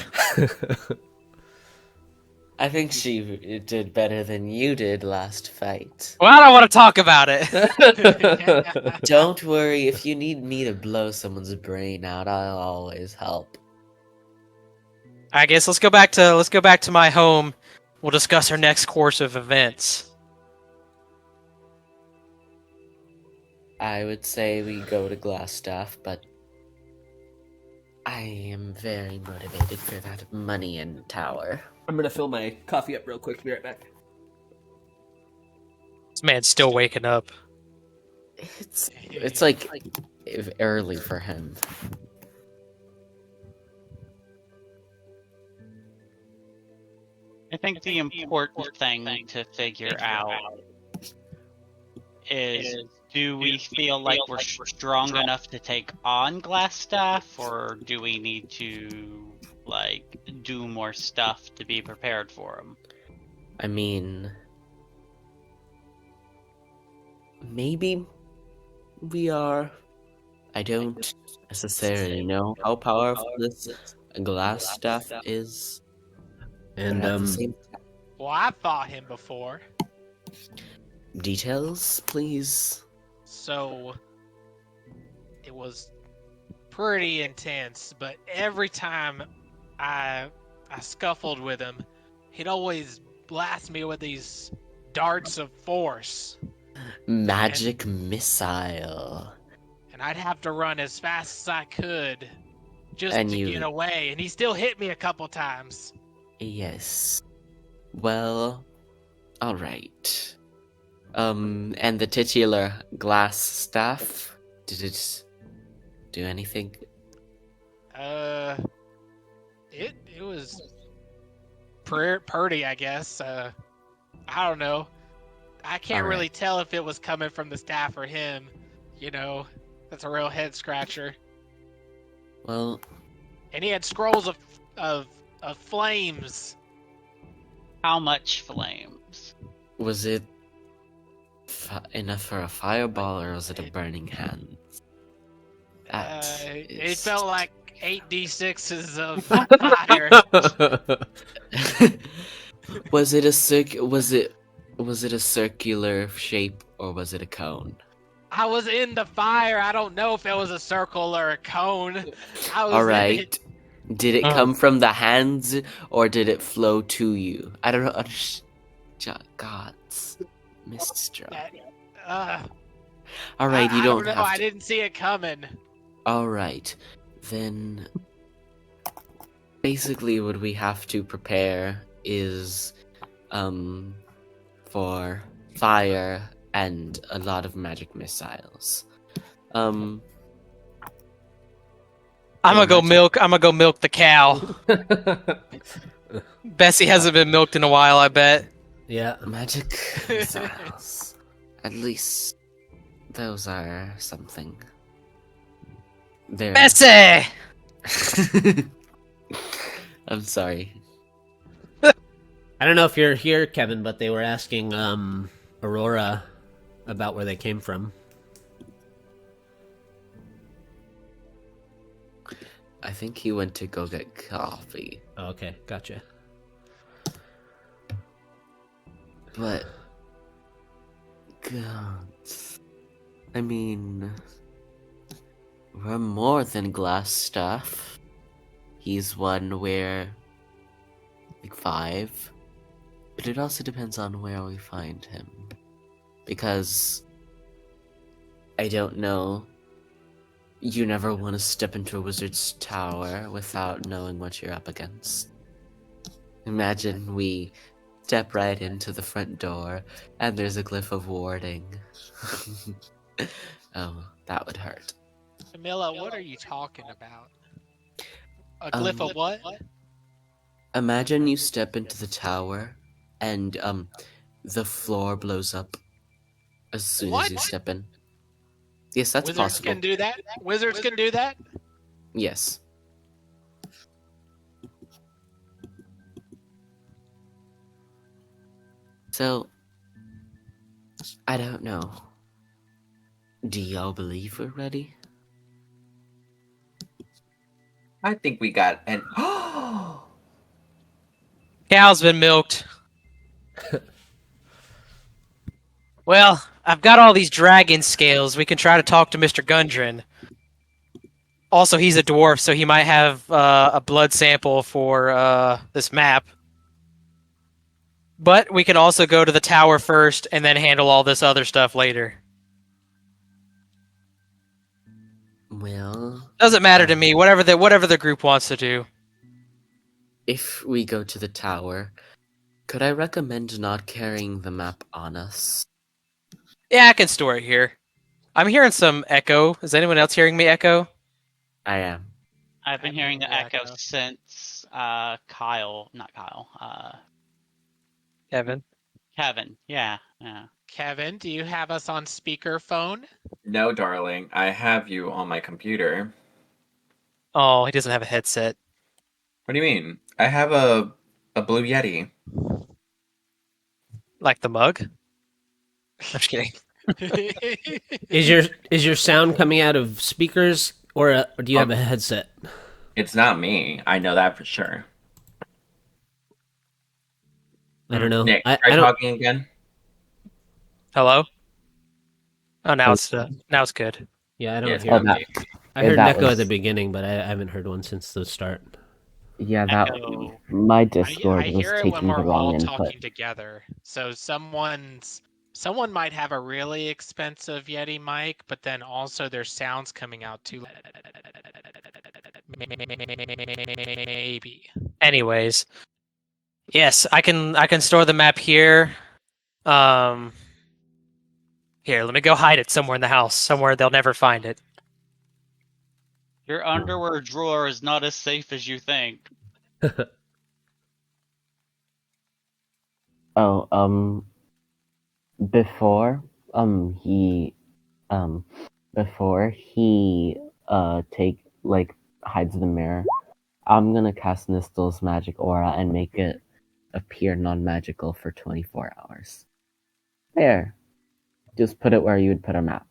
Speaker 5: I think she did better than you did last fight.
Speaker 3: Well, I don't want to talk about it.
Speaker 5: Don't worry, if you need me to blow someone's brain out, I'll always help.
Speaker 3: I guess let's go back to my home. We'll discuss our next course of events.
Speaker 5: I would say we go to Glassstaff, but I am very motivated for that money in tower.
Speaker 2: I'm gonna fill my coffee up real quick. Be right back.
Speaker 3: This man's still waking up.
Speaker 5: It's like early for him.
Speaker 4: I think the important thing to figure out is, do we feel like we're strong enough to take on Glassstaff, or do we need to, like, do more stuff to be prepared for him?
Speaker 5: I mean, maybe we are. I don't necessarily know how powerful this Glassstaff is.
Speaker 2: And
Speaker 5: At the same time,
Speaker 1: Well, I fought him before.
Speaker 5: details, please.
Speaker 1: So it was pretty intense, but every time I scuffled with him, he'd always blast me with these darts of force,
Speaker 5: Magic missile.
Speaker 1: and I'd have to run as fast as I could just
Speaker 5: And
Speaker 1: to
Speaker 5: you-
Speaker 1: get away, and he still hit me a couple times.
Speaker 5: Yes. Well, alright. And the titular glass staff, did it do anything?
Speaker 1: It was pretty, I guess. I don't know. I can't
Speaker 5: All right.
Speaker 1: really tell if it was coming from the staff or him. You know, that's a real head scratcher.
Speaker 5: Well,
Speaker 1: And he had scrolls of flames.
Speaker 4: How much flames?
Speaker 5: was it enough for a fireball, or was it a burning hand?
Speaker 1: It
Speaker 5: is-
Speaker 1: felt like 8d6s of fire.
Speaker 5: Was it a circular shape, or was it a cone?
Speaker 1: I was in the fire. I don't know if it was a circle or a cone. I was
Speaker 5: All
Speaker 1: in
Speaker 5: right.
Speaker 1: it.
Speaker 5: Did it come from the hands, or did it flow to you? I don't know. Gods, Mistra. All right, you
Speaker 1: I
Speaker 5: don't
Speaker 1: know.
Speaker 5: have
Speaker 1: I
Speaker 5: to.
Speaker 1: didn't see it coming.
Speaker 5: All right, then. Basically, what we have to prepare is, for fire and a lot of magic missiles.
Speaker 3: I'm gonna go milk the cow. Bessie hasn't been milked in a while, I bet.
Speaker 2: Yeah.
Speaker 5: Magic missiles. At least those are something. They're.
Speaker 3: Bessie!
Speaker 5: I'm sorry.
Speaker 2: I don't know if you're here, Kevin, but they were asking Aurora about where they came from.
Speaker 5: I think he went to go get coffee.
Speaker 2: Oh, okay, gotcha.
Speaker 5: But God. I mean, we're more than glass staff. He's one where, like 5. But it also depends on where we find him. Because, I don't know, you never want to step into a wizard's tower without knowing what you're up against. Imagine we step right into the front door and there's a glyph of warding. Oh, that would hurt.
Speaker 1: Camilla, what are you talking about? A
Speaker 5: Um,
Speaker 1: glyph of what?
Speaker 5: Imagine you step into the tower and the floor blows up as soon
Speaker 1: What?
Speaker 5: as you step in. Yes, that's
Speaker 1: Wizards
Speaker 5: possible.
Speaker 1: can do that? Wizards can do that?
Speaker 5: Yes. So, I don't know. Do y'all believe we're ready?
Speaker 7: I think we got an.
Speaker 3: Cow's been milked. Well, I've got all these dragon scales. We can try to talk to Mr. Gundren. Also, he's a dwarf, so he might have a blood sample for this map. But we can also go to the tower first and then handle all this other stuff later.
Speaker 5: Well,
Speaker 3: Doesn't matter to me. Whatever the group wants to do.
Speaker 5: if we go to the tower, could I recommend not carrying the map on us?
Speaker 3: Yeah, I can store it here. I'm hearing some echo. Is anyone else hearing me echo?
Speaker 5: I am.
Speaker 4: I've been
Speaker 1: I've
Speaker 4: hearing
Speaker 1: been
Speaker 4: the
Speaker 1: hearing
Speaker 4: echo
Speaker 1: echo.
Speaker 4: since
Speaker 3: Kevin.
Speaker 4: Kevin. Yeah, yeah.
Speaker 1: Kevin, do you have us on speakerphone?
Speaker 7: No, darling. I have you on my computer.
Speaker 3: Oh, he doesn't have a headset.
Speaker 7: What do you mean? I have a Blue Yeti.
Speaker 3: Like the mug? I'm just kidding.
Speaker 2: Is your sound coming out of speakers, or do you have a headset?
Speaker 7: It's not me. I know that for sure.
Speaker 2: I don't know.
Speaker 7: Nick,
Speaker 2: I
Speaker 7: try
Speaker 2: don't.
Speaker 7: talking again.
Speaker 3: Hello? Oh, now it's good.
Speaker 2: Yeah, I don't
Speaker 7: Yes,
Speaker 2: hear.
Speaker 5: Oh,
Speaker 2: him.
Speaker 5: that,
Speaker 2: I heard an
Speaker 5: that
Speaker 2: echo at
Speaker 5: was-
Speaker 2: the beginning, but I haven't heard one since the start.
Speaker 5: Yeah, that
Speaker 1: Echo.
Speaker 5: my Discord
Speaker 1: I
Speaker 5: was
Speaker 1: hear it when
Speaker 5: taking the
Speaker 1: we're
Speaker 5: wrong
Speaker 1: all
Speaker 5: input.
Speaker 1: talking together. So someone might have a really expensive Yeti mic, but then also their sound's coming out too. Maybe.
Speaker 3: Anyways. Yes, I can store the map here. Here, let me go hide it somewhere in the house, somewhere they'll never find it.
Speaker 4: Your underwear drawer is not as safe as you think.
Speaker 5: Oh, before before he hides the mirror, I'm gonna cast Nistel's magic aura and make it appear non-magical for 24 hours. There. Just put it where you would put a map.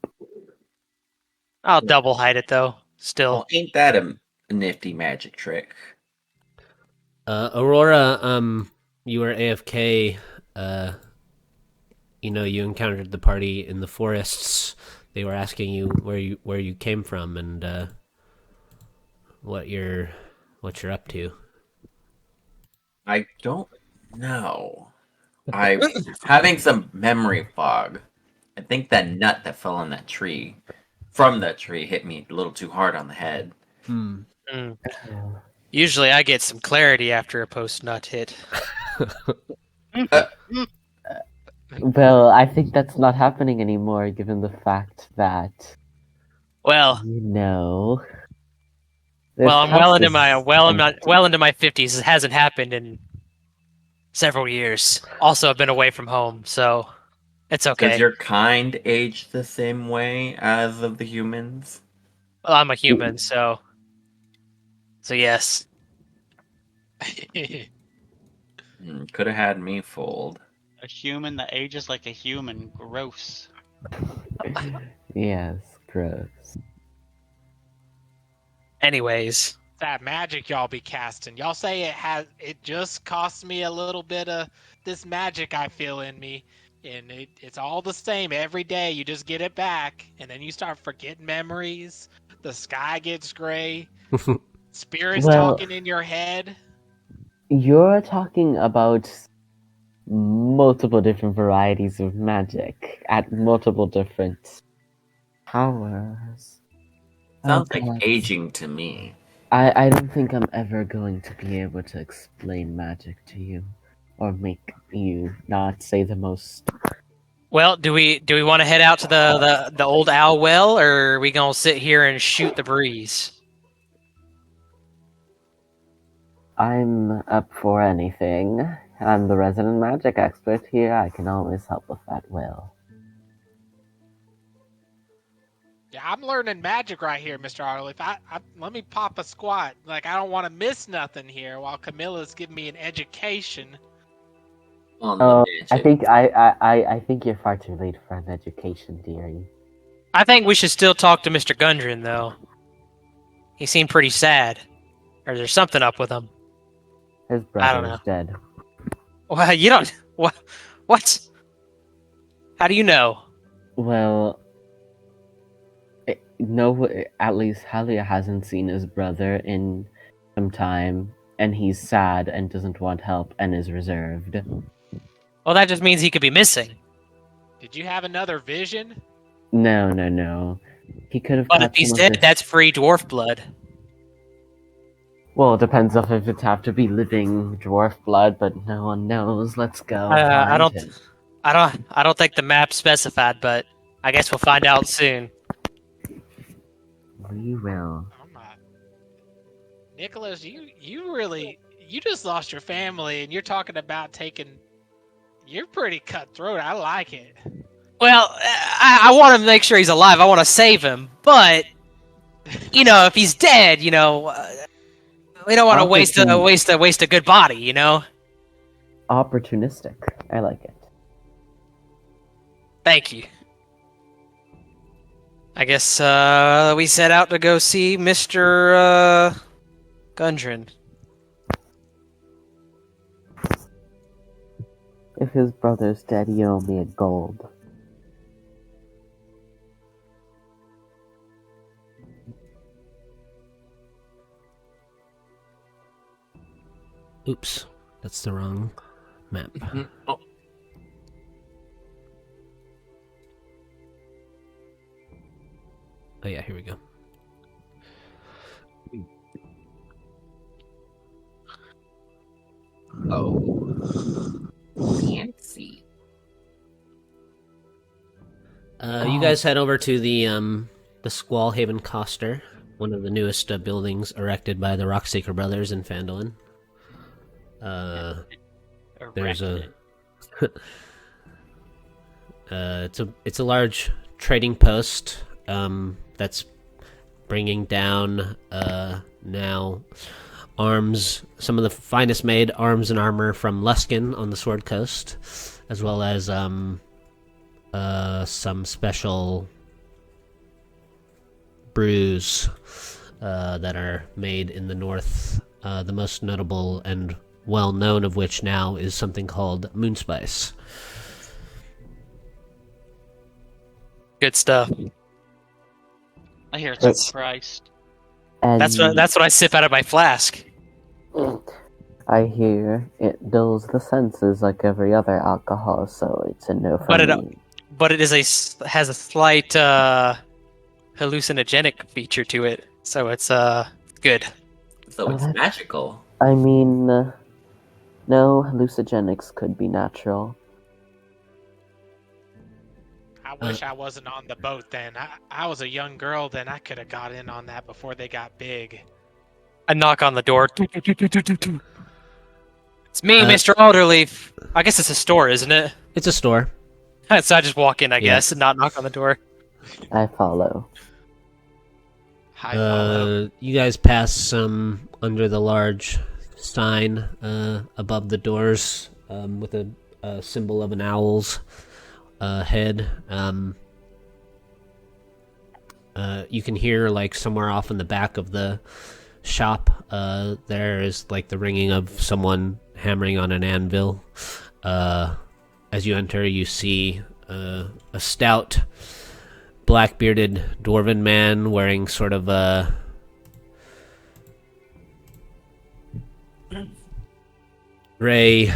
Speaker 3: I'll double hide it though. Still.
Speaker 7: Well, ain't that a nifty magic trick?
Speaker 2: Aurora, you were AFK. You encountered the party in the forests. They were asking you where you came from and what you're up to.
Speaker 7: I don't know. I'm having some memory fog. I think that nut that fell on that tree, from that tree, hit me a little too hard on the head.
Speaker 3: Mm. Usually I get some clarity after a post nut hit.
Speaker 5: Well, I think that's not happening anymore, given the fact that
Speaker 3: Well,
Speaker 5: this
Speaker 3: I'm
Speaker 5: house
Speaker 3: well into
Speaker 5: is
Speaker 3: my well into my 50s. It hasn't happened in several years. Also, I've been away from home, so it's okay.
Speaker 7: Does your kind age the same way as of the humans?
Speaker 3: Well, I'm a human, so yes.
Speaker 7: Could have had me fooled.
Speaker 4: A human that ages like a human. Gross.
Speaker 5: Yes, gross.
Speaker 3: Anyways,
Speaker 1: That magic y'all be casting. Y'all say it just costs me a little bit of this magic I feel in me. and it's all the same every day. You just get it back, and then you start forgetting memories. The sky gets gray. Spirits
Speaker 8: Well-
Speaker 1: talking in your head.
Speaker 8: You're talking about multiple different varieties of magic at multiple different powers.
Speaker 7: Sounds
Speaker 8: Oh,
Speaker 7: like
Speaker 8: God.
Speaker 7: aging to me.
Speaker 8: I don't think I'm ever going to be able to explain magic to you, or make you not say the most.
Speaker 3: Well, do we want to head out to the old owl well, or are we gonna sit here and shoot the breeze?
Speaker 8: I'm up for anything. I'm the resident magic expert here. I can always help with that will.
Speaker 1: Yeah, I'm learning magic right here, Mr. Arliff. Let me pop a squat. Like, I don't want to miss nothing here while Camilla's giving me an education.
Speaker 7: On the
Speaker 8: Oh,
Speaker 7: magic.
Speaker 8: I think you're far too late for an education, dearie.
Speaker 3: I think we should still talk to Mr. Gundren, though. He seemed pretty sad. Or there's something up with him.
Speaker 8: His
Speaker 3: I don't
Speaker 8: brother
Speaker 3: know.
Speaker 8: is dead.
Speaker 3: Well, you don't... What? How do you know?
Speaker 8: Well, no, at least Halia hasn't seen his brother in some time, and he's sad and doesn't want help and is reserved.
Speaker 3: Well, that just means he could be missing.
Speaker 1: Did you have another vision?
Speaker 8: No. He could have
Speaker 3: But
Speaker 8: caught
Speaker 3: if he's
Speaker 8: some of
Speaker 3: dead,
Speaker 8: his-
Speaker 3: that's free dwarf blood.
Speaker 8: Well, it depends on if it's have to be living dwarf blood, but no one knows. Let's go.
Speaker 3: I
Speaker 8: find
Speaker 3: don't...
Speaker 8: him.
Speaker 3: I don't think the map specified, but I guess we'll find out soon.
Speaker 8: We will.
Speaker 1: I'm not. Nicholas, you just lost your family, and you're talking about taking. You're pretty cutthroat. I like it.
Speaker 3: Well, I want to make sure he's alive. I want to save him, but if he's dead, we don't want to waste a good body,
Speaker 8: Opportunistic. I like it.
Speaker 3: Thank you. I guess we set out to go see Mr. Gundren.
Speaker 8: If his brother's dead, he owe me a gold.
Speaker 2: Oops, that's the wrong map.
Speaker 7: Oh,
Speaker 2: Oh yeah, here we go.
Speaker 7: fancy.
Speaker 2: You guys head over to the Squallhaven Coster, one of the newest buildings erected by the Rockseeker brothers in Phandalin. There's a it's a large trading post that's bringing down now arms, some of the finest made arms and armor from Luskin on the Sword Coast, as well as some special brews that are made in the north. The most notable and well known of which now is something called Moonspice.
Speaker 3: Good stuff.
Speaker 4: I hear it's
Speaker 8: That's-
Speaker 4: priced.
Speaker 8: And
Speaker 3: That's what I sip out of my flask.
Speaker 8: I hear it dulls the senses like every other alcohol, so it's a no for
Speaker 3: But
Speaker 8: me.
Speaker 3: But it has a slight hallucinogenic feature to it, so it's good.
Speaker 7: So it's magical.
Speaker 8: I mean, no, hallucinogenics could be natural.
Speaker 1: I wish I wasn't on the boat then. I was a young girl then. I could have got in on that before they got big.
Speaker 3: I knock on the door. It's me, Mr. Alderleaf. I guess it's a store, isn't it?
Speaker 2: It's a store.
Speaker 3: So I just walk in, I
Speaker 2: Yeah.
Speaker 3: guess, and not knock on the door.
Speaker 8: I follow.
Speaker 1: High follow.
Speaker 2: You guys pass under the large sign above the doors with a symbol of an owl's head. You can hear, like, somewhere off in the back of the shop, there is, like, the ringing of someone hammering on an anvil. as you enter, you see a stout, black-bearded dwarven man wearing sort of a gray,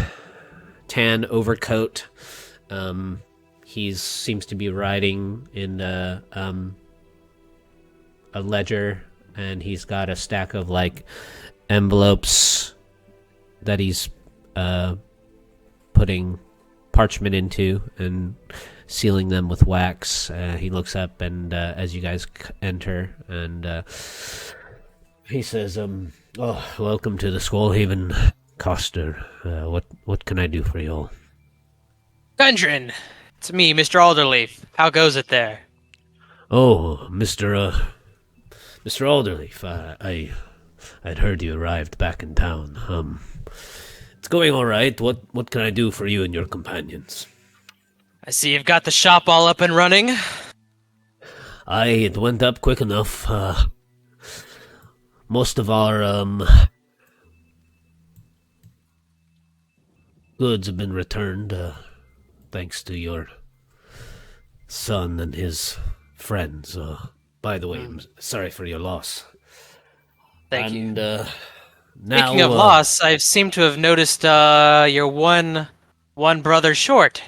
Speaker 2: tan overcoat. He seems to be riding in a ledger, and he's got a stack of like envelopes that he's putting parchment into and sealing them with wax. He looks up, and as you guys enter, and he says, "Oh, welcome to the Skullhaven, Coster. What can I do for you all?"
Speaker 3: Gundren, it's me, Mr. Alderleaf. How goes it there?
Speaker 2: Oh, Mr. Alderleaf, I'd heard you arrived back in town. It's going all right. What can I do for you and your companions?
Speaker 3: I see you've got the shop all up and running.
Speaker 2: It went up quick enough. Most of our goods have been returned, thanks to your son and his friends. By the way, I'm sorry for your loss.
Speaker 3: Thank you.
Speaker 2: Now,
Speaker 3: Speaking of loss, I seem to have noticed you're one brother short.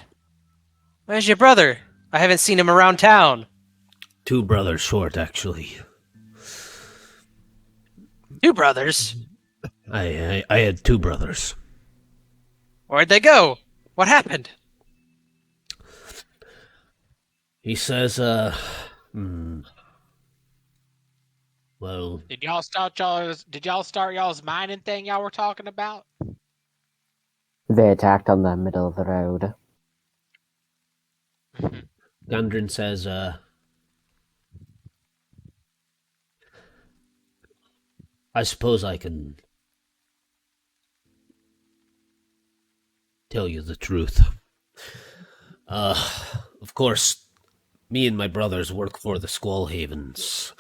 Speaker 3: Where's your brother? I haven't seen him around town.
Speaker 2: 2 brothers short, actually.
Speaker 3: 2 brothers?
Speaker 2: I had 2 brothers.
Speaker 3: Where'd they go? What happened?
Speaker 2: He says, well,
Speaker 1: Did y'all start y'all's mining thing y'all were talking about?
Speaker 8: They attacked on the middle of the road.
Speaker 2: Gundren says, I suppose I can tell you the truth. Of course, me and my brothers work for the Skullhavens,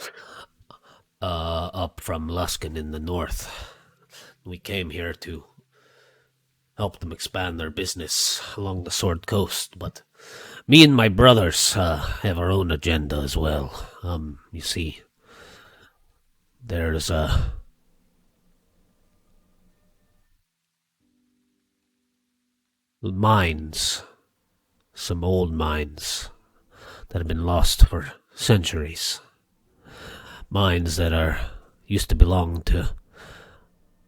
Speaker 2: up from Luskin in the north. We came here to help them expand their business along the Sword Coast, but me and my brothers have our own agenda as well. You see, there's mines, some old mines that have been lost for centuries. Mines that used to belong to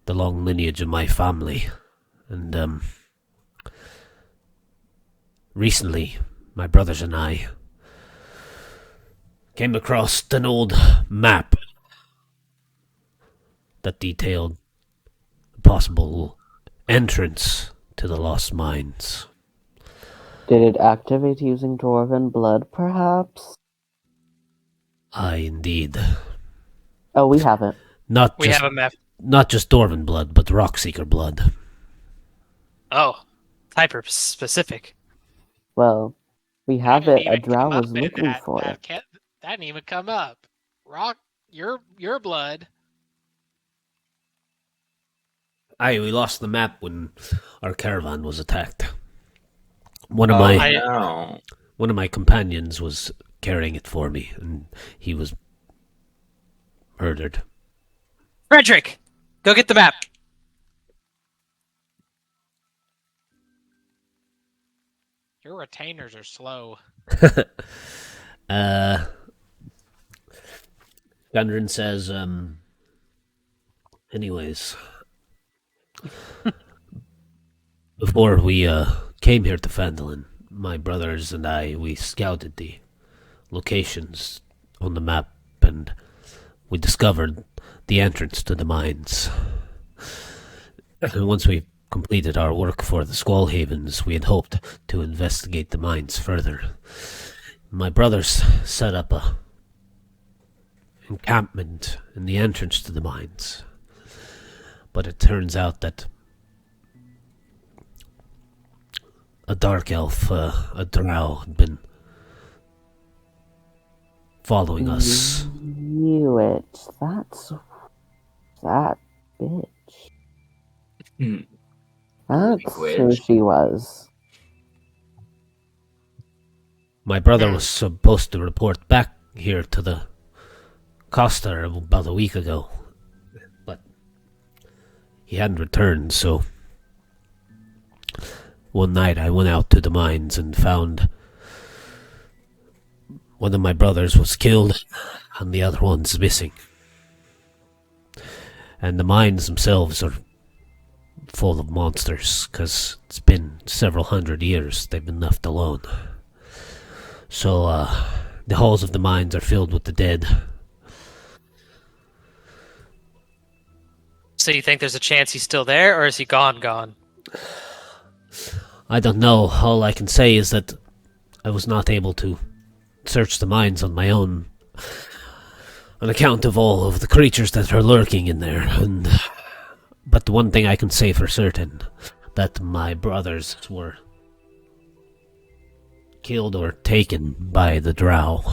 Speaker 2: the long lineage of my family. And recently, my brothers and I came across an old map that detailed a possible entrance to the lost mines.
Speaker 8: Did it activate using dwarven blood, perhaps?
Speaker 2: Aye, indeed.
Speaker 8: Oh, we haven't.
Speaker 3: We have a map.
Speaker 2: Not just dwarven blood, but rockseeker blood.
Speaker 3: Oh, hyper specific.
Speaker 8: Well, we have
Speaker 1: That
Speaker 8: it.
Speaker 1: didn't
Speaker 8: A
Speaker 1: even
Speaker 8: drow
Speaker 1: come up
Speaker 8: was
Speaker 1: in
Speaker 8: looking for it.
Speaker 1: That didn't even come up. Rock, your blood.
Speaker 2: Aye, we lost the map when our caravan was attacked. One of my companions was carrying it for me, and he was murdered.
Speaker 3: Frederick, go get the map.
Speaker 1: Your retainers are slow.
Speaker 2: Gundren says, anyways, before we came here to Phandalin, my brothers and we scouted the locations on the map, and we discovered the entrance to the mines. And once we completed our work for the Skullhavens, we had hoped to investigate the mines further. My brothers set up a encampment in the entrance to the mines, but it turns out that a dark elf, a drow, had been following us.
Speaker 8: Knew it. That's that bitch. That's who she was.
Speaker 2: My brother was supposed to report back here to the Costa about a week ago, but he hadn't returned, so one night I went out to the mines and found one of my brothers was killed and the other one's missing. And the mines themselves are full of monsters, because it's been several hundred years they've been left alone. So, the halls of the mines are filled with the dead.
Speaker 3: So you think there's a chance he's still there, or is he gone?
Speaker 2: I don't know. All I can say is that I was not able to search the mines on my own on account of all of the creatures that are lurking in there. But the one thing I can say for certain, that my brothers were killed or taken by the drow.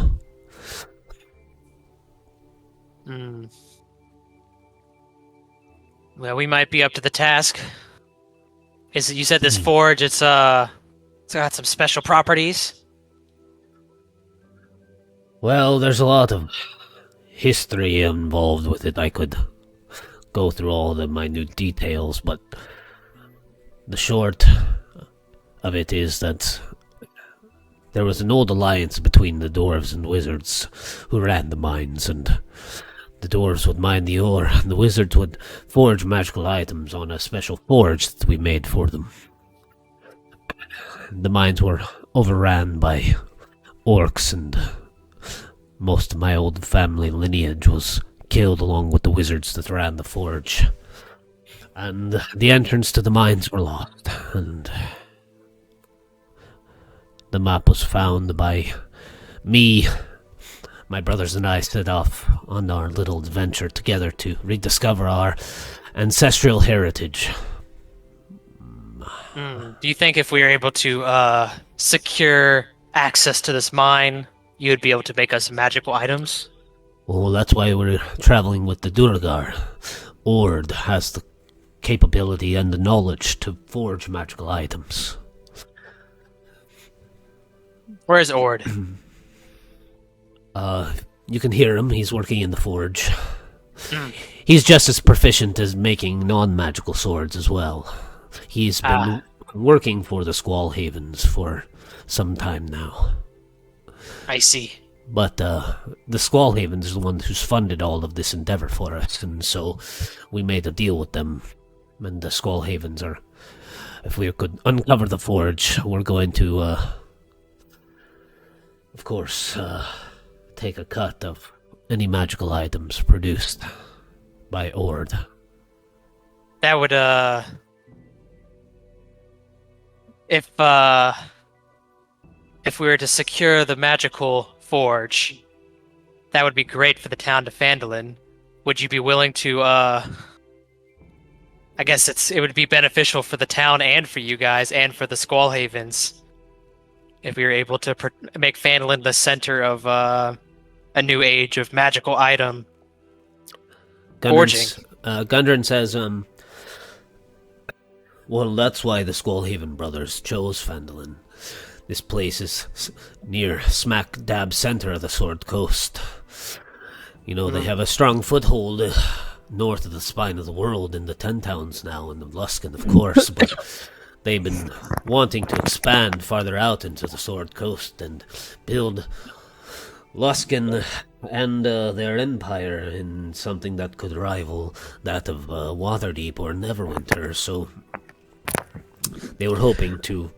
Speaker 3: Well, we might be up to the task. You said this forge, it's got some special properties?
Speaker 2: Well, there's a lot of history involved with it. I could go through all the minute details, but the short of it is that there was an old alliance between the dwarves and wizards who ran the mines, and the dwarves would mine the ore, and the wizards would forge magical items on a special forge that we made for them. The mines were overran by orcs, and most of my old family lineage was killed along with the wizards that ran the forge. And the entrance to the mines were lost, and the map was found by me. My brothers and I set off on our little adventure together to rediscover our ancestral heritage.
Speaker 3: Do you think if we were able to secure access to this mine, you would be able to make us magical items?
Speaker 2: Well, that's why we're traveling with the Durgar. Ord has the capability and the knowledge to forge magical items.
Speaker 3: Where's Ord?
Speaker 2: You can hear him. He's working in the forge. He's just as proficient as making non-magical swords as well. He's been working for the Squall Havens for some time now.
Speaker 3: I see.
Speaker 2: But the Squall Havens is the one who's funded all of this endeavor for us, and so we made a deal with them. And the Squall Havens are, if we could uncover the forge, we're going to, of course, take a cut of any magical items produced by Ord.
Speaker 3: That would, if we were to secure the magical forge, that would be great for the town of Phandalin. Would you be willing to, I guess it would be beneficial for the town and for you guys and for the Squall Havens if we were able to make Phandalin the center of, a new age of magical item forging.
Speaker 2: Gundren says, well, that's why the Squallhaven brothers chose Phandalin. This place is near smack dab center of the Sword Coast. You know, they have a strong foothold north of the spine of the world in the Ten Towns now, and the Luskan, of course, but they've been wanting to expand farther out into the Sword Coast and build Luskan and their empire in something that could rival that of Waterdeep or Neverwinter, so they were hoping to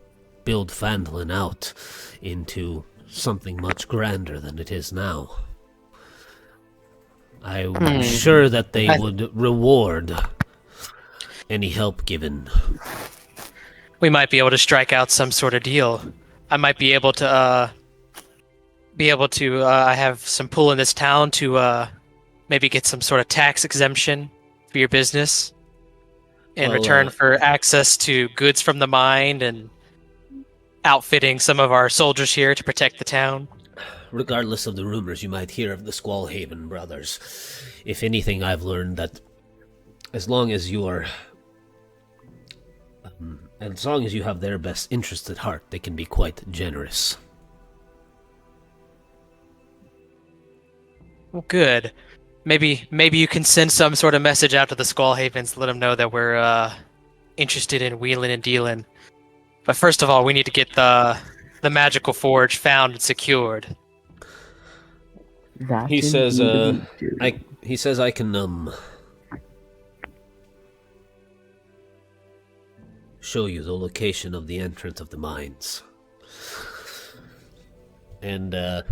Speaker 2: build Phandalin out into something much grander than it is now. I'm sure that they would reward any help given.
Speaker 3: We might be able to strike out some sort of deal. I might be able to have some pull in this town to maybe get some sort of tax exemption for your business in return for access to goods from the mine and outfitting some of our soldiers here to protect the town.
Speaker 2: Regardless of the rumors you might hear of the Squallhaven brothers, if anything, I've learned that as long as you have their best interest at heart, they can be quite generous.
Speaker 3: Well, good. Maybe you can send some sort of message out to the Skull Havens, let them know that we're interested in wheeling and dealing. But first of all, we need to get the magical forge found and secured.
Speaker 8: That
Speaker 2: He says,
Speaker 8: indeed we do.
Speaker 2: he says I can show you the location of the entrance of the mines. And do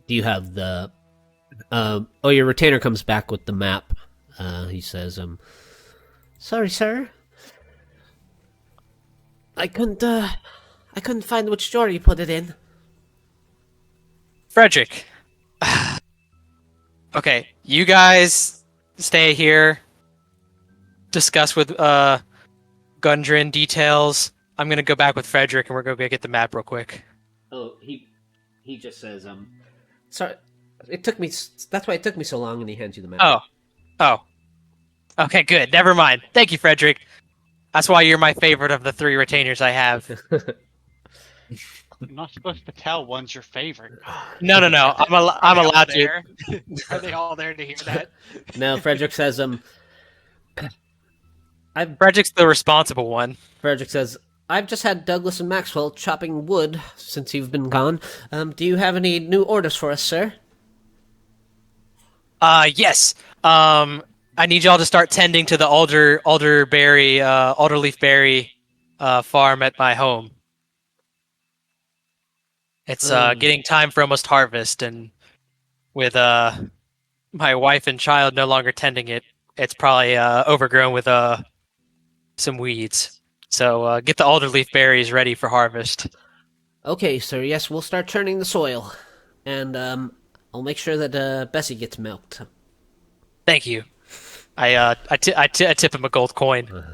Speaker 2: you have the your retainer comes back with the map. He says, sorry, sir. I couldn't find which drawer you put it in.
Speaker 3: Frederick. Okay, you guys stay here. Discuss with Gundren details. I'm gonna go back with Frederick and we're gonna get the map real quick.
Speaker 2: Oh, he just says, sorry, that's why it took me so long, and he hands you the map.
Speaker 3: Oh. Okay, good. Never mind. Thank you, Frederick. That's why you're my favorite of the 3 retainers I have.
Speaker 4: I'm not supposed to tell one's your favorite.
Speaker 3: No. I'm allowed to.
Speaker 1: Are they all there to hear that?
Speaker 2: No, Frederick says,
Speaker 3: Frederick's the responsible one.
Speaker 2: Frederick says, I've just had Douglas and Maxwell chopping wood since you've been gone. Do you have any new orders for us, sir?
Speaker 3: Yes. I need y'all to start tending to the alderleaf berry farm at my home. It's getting time for almost harvest, and with my wife and child no longer tending it, it's probably overgrown with some weeds. So get the alderleaf berries ready for harvest.
Speaker 2: Okay, sir. Yes, we'll start churning the soil, and I'll make sure that Bessie gets milked.
Speaker 3: Thank you. I tip him a gold coin.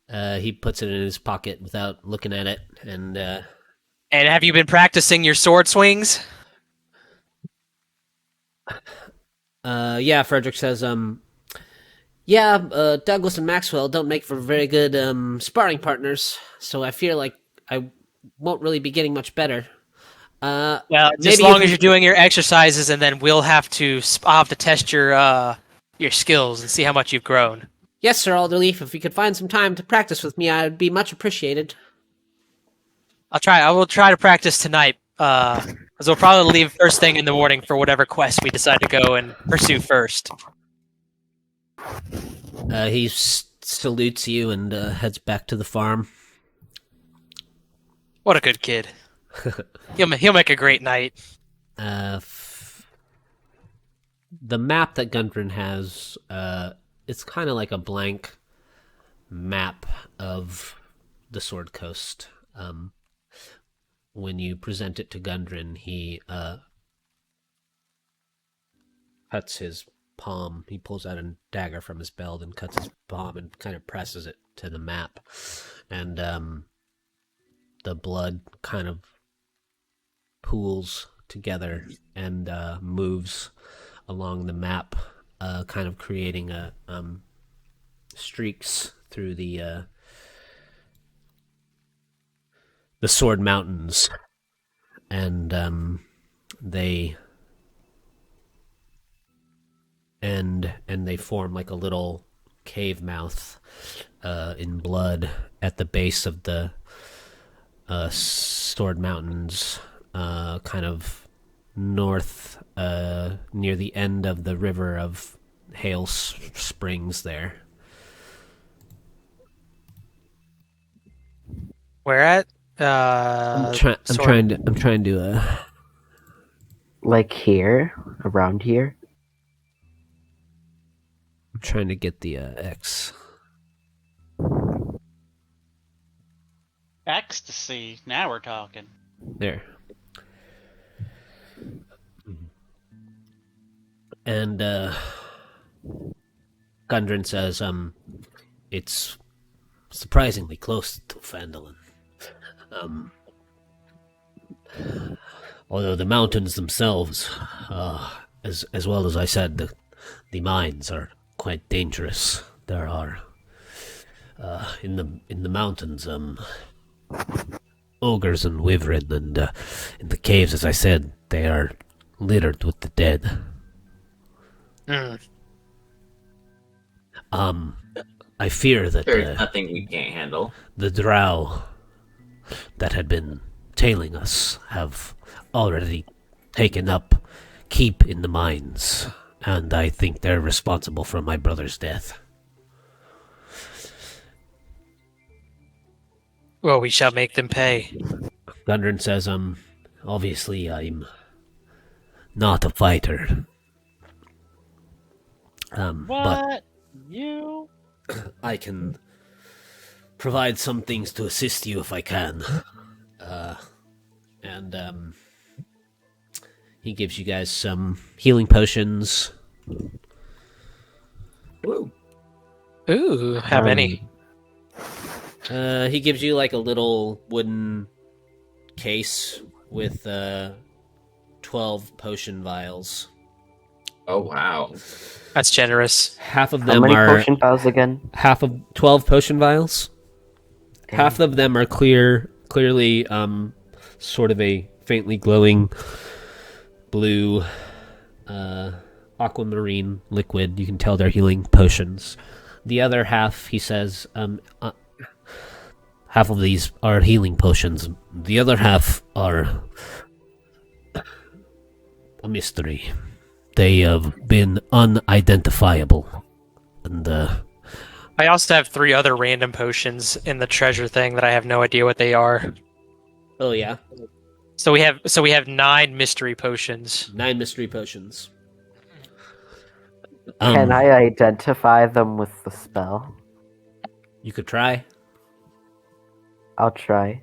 Speaker 2: He puts it in his pocket without looking at it, and
Speaker 3: And have you been practicing your sword swings?
Speaker 2: yeah, Frederick says, Douglas and Maxwell don't make for very good sparring partners, so I feel like I won't really be getting much better.
Speaker 3: Well, just as long as you're doing your exercises, and then I'll have to test your skills and see how much you've grown.
Speaker 2: Yes, Sir Alderleaf, if you could find some time to practice with me, I would be much appreciated.
Speaker 3: I will try to practice tonight, as we'll probably leave first thing in the morning for whatever quest we decide to go and pursue first.
Speaker 2: He salutes you and heads back to the farm.
Speaker 3: What a good kid. He'll make a great knight.
Speaker 2: The map that Gundren has, it's kind of like a blank map of the Sword Coast. When you present it to Gundren, he cuts his palm. He pulls out a dagger from his belt and cuts his palm and kind of presses it to the map. And the blood kind of pools together and moves along the map, kind of creating streaks through the Sword Mountains, and they form like a little cave mouth in blood at the base of the Sword Mountains, kind of north, near the end of the river of Hale Springs there.
Speaker 3: Where at?
Speaker 2: I'm trying to
Speaker 8: Like here? Around here?
Speaker 2: I'm trying to get the X.
Speaker 4: Ecstasy. Now we're talking.
Speaker 2: There. And Gundren says, it's surprisingly close to phandalin. Although the mountains themselves, as well as I said, the mines are quite dangerous. There are in the mountains ogres and wyvern, and in the caves, as I said, they are littered with the dead. I fear that
Speaker 7: There's nothing we can't handle.
Speaker 2: the drow that had been tailing us have already taken up keep in the mines, and I think they're responsible for my brother's death.
Speaker 3: Well, we shall make them pay.
Speaker 2: Gundren says, obviously I'm not a fighter. But
Speaker 4: What? You?
Speaker 2: I can provide some things to assist you if I can. And he gives you guys some healing potions.
Speaker 7: Woo.
Speaker 3: Ooh, how many?
Speaker 2: He gives you like a little wooden case with 12 potion vials.
Speaker 7: Oh, wow.
Speaker 3: That's generous.
Speaker 2: Half of
Speaker 8: How
Speaker 2: them
Speaker 8: many
Speaker 2: are
Speaker 8: potion vials again?
Speaker 2: half of 12 potion vials.
Speaker 8: Damn.
Speaker 2: Half of them are clearly sort of a faintly glowing blue aquamarine liquid. You can tell they're healing potions. The other half, he says, half of these are healing potions. The other half are a mystery. They have been unidentifiable. And
Speaker 3: I also have 3 other random potions in the treasure thing that I have no idea what they are.
Speaker 2: oh yeah,
Speaker 3: So we have 9 mystery potions.
Speaker 2: 9 mystery potions.
Speaker 8: Can I identify them with the spell?
Speaker 2: You could try.
Speaker 8: I'll try.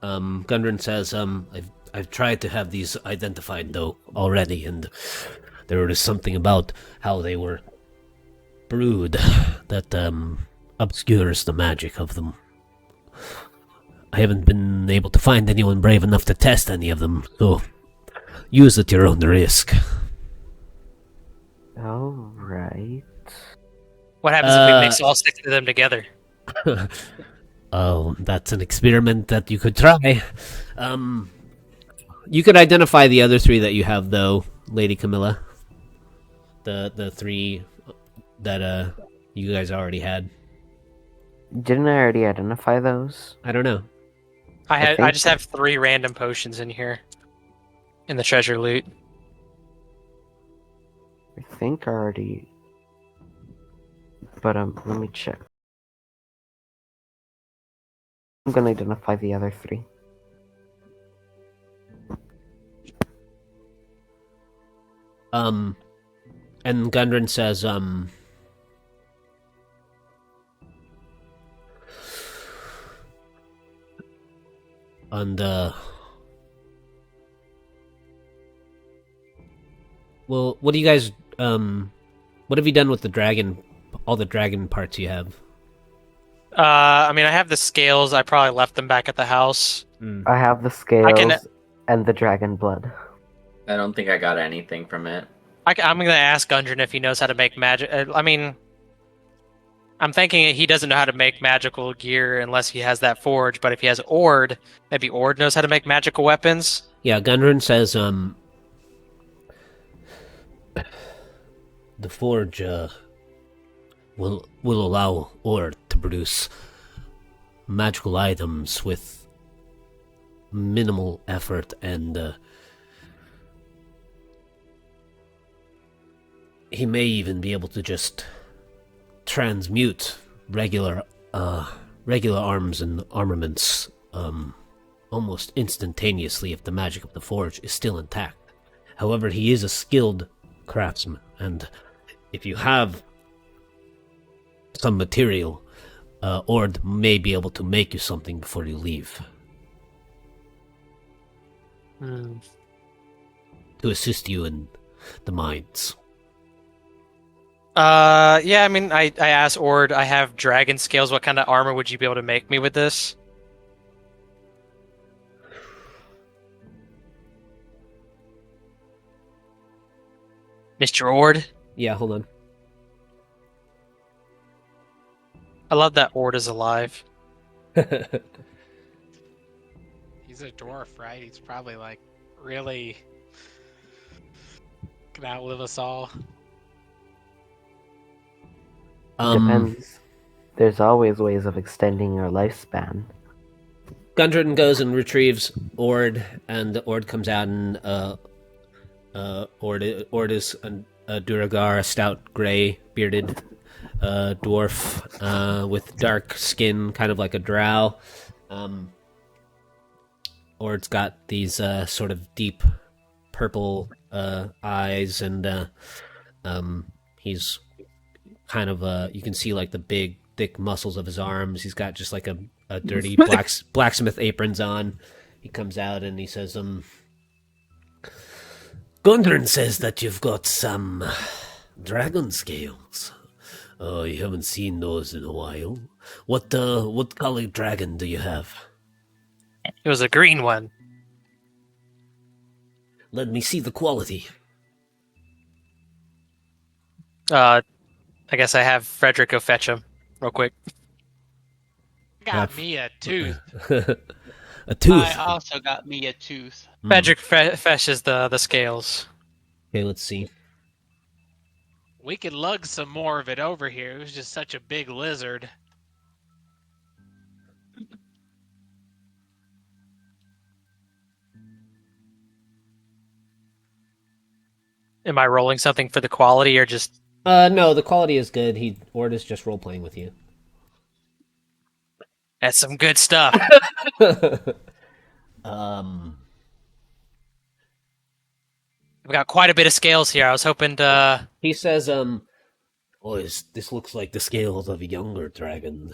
Speaker 2: Gundren says, I've tried to have these identified though already, and there is something about how they were brewed that obscures the magic of them. I haven't been able to find anyone brave enough to test any of them, so use at your own risk.
Speaker 8: Alright.
Speaker 3: What happens if we mix all 6 of them together?
Speaker 2: Oh, that's an experiment that you could try. You could identify the other 3 that you have, though, Lady Camilla. The 3 that you guys already had.
Speaker 8: Didn't I already identify those?
Speaker 2: I don't know.
Speaker 3: I
Speaker 8: think
Speaker 3: just
Speaker 8: so.
Speaker 3: have 3 random potions in here. In the treasure loot.
Speaker 8: I think I already... But let me check. I'm gonna identify the other 3.
Speaker 2: And Gundren says, and, well, what do you guys, what have you done with the dragon, all the dragon parts you have?
Speaker 3: I mean, I have the scales. I probably left them back at the house.
Speaker 8: I have the scales
Speaker 3: can-
Speaker 8: and the dragon blood.
Speaker 7: I don't think I got anything from it.
Speaker 3: I'm going to ask Gundren if he knows how to make magic. I mean, I'm thinking he doesn't know how to make magical gear unless he has that forge. But if he has Ord, maybe Ord knows how to make magical weapons.
Speaker 2: Yeah, Gundren says, the forge, will allow Ord to produce magical items with minimal effort, and he may even be able to just transmute regular arms and armaments almost instantaneously if the magic of the forge is still intact. However, he is a skilled craftsman, and if you have some material, Ord may be able to make you something before you leave. To assist you in the mines.
Speaker 3: Yeah, I mean, I asked Ord, I have dragon scales. What kind of armor would you be able to make me with this? Mr. Ord?
Speaker 2: Yeah, hold on.
Speaker 3: I love that Ord is alive.
Speaker 1: He's a dwarf, right? He's probably like really can outlive us all.
Speaker 8: Depends. There's always ways of extending your lifespan.
Speaker 2: Gundren goes and retrieves Ord, and Ord comes out, and Ord is a Duragar, a stout, gray, bearded dwarf with dark skin, kind of like a drow. Ord's got these sort of deep purple eyes, and he's kind of you can see like the big, thick muscles of his arms. He's got just like a dirty blacksmith aprons on. He comes out and he says, Gundren says that you've got some dragon scales. Oh, you haven't seen those in a while. What color dragon do you have?
Speaker 3: It was a green one.
Speaker 2: Let me see the quality.
Speaker 3: I guess I have Frederick go fetch him real quick.
Speaker 1: Got me a tooth.
Speaker 2: A tooth.
Speaker 4: I also got me a tooth.
Speaker 3: Frederick fetches the scales.
Speaker 2: Okay, let's see.
Speaker 1: We could lug some more of it over here. It was just such a big lizard.
Speaker 3: Am I rolling something for the quality or just...
Speaker 2: No, the quality is good. Ord is just role-playing with you.
Speaker 3: That's some good stuff. I've got quite a bit of scales here. I was hoping to...
Speaker 2: He says, this looks like the scales of a younger dragon.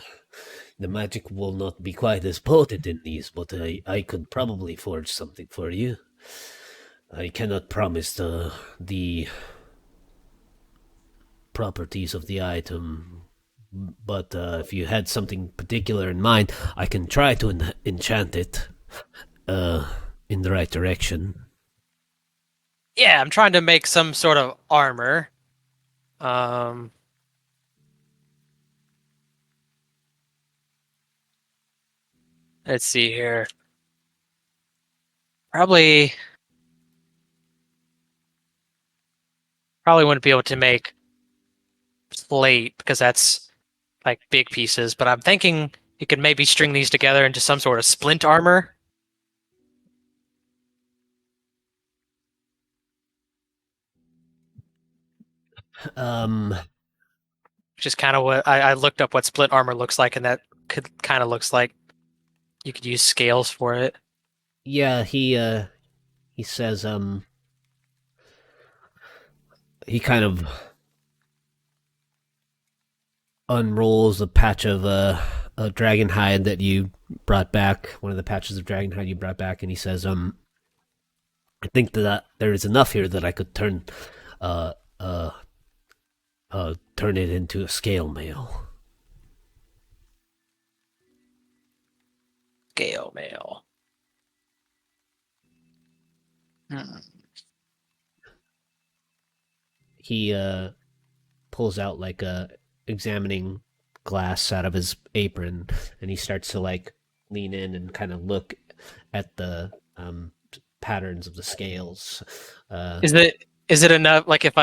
Speaker 2: The magic will not be quite as potent in these, but I could probably forge something for you. I cannot promise the properties of the item, but if you had something particular in mind, I can try to enchant it in the right direction.
Speaker 3: Yeah, I'm trying to make some sort of armor. Let's see here. Probably wouldn't be able to make plate because that's like big pieces, but I'm thinking you could maybe string these together into some sort of splint armor. Which is kind of what I looked up what splint armor looks like, and that kind of looks like you could use scales for it.
Speaker 2: Yeah, he says, he kind of unrolls a patch of a dragon hide that you brought back, one of the patches of dragon hide you brought back, and he says, I think that there is enough here that I could turn it into a scale mail.
Speaker 3: Scale mail.
Speaker 2: He pulls out like a examining glass out of his apron, and he starts to like lean in and kind of look at the patterns of the scales.
Speaker 3: Is it enough? Like if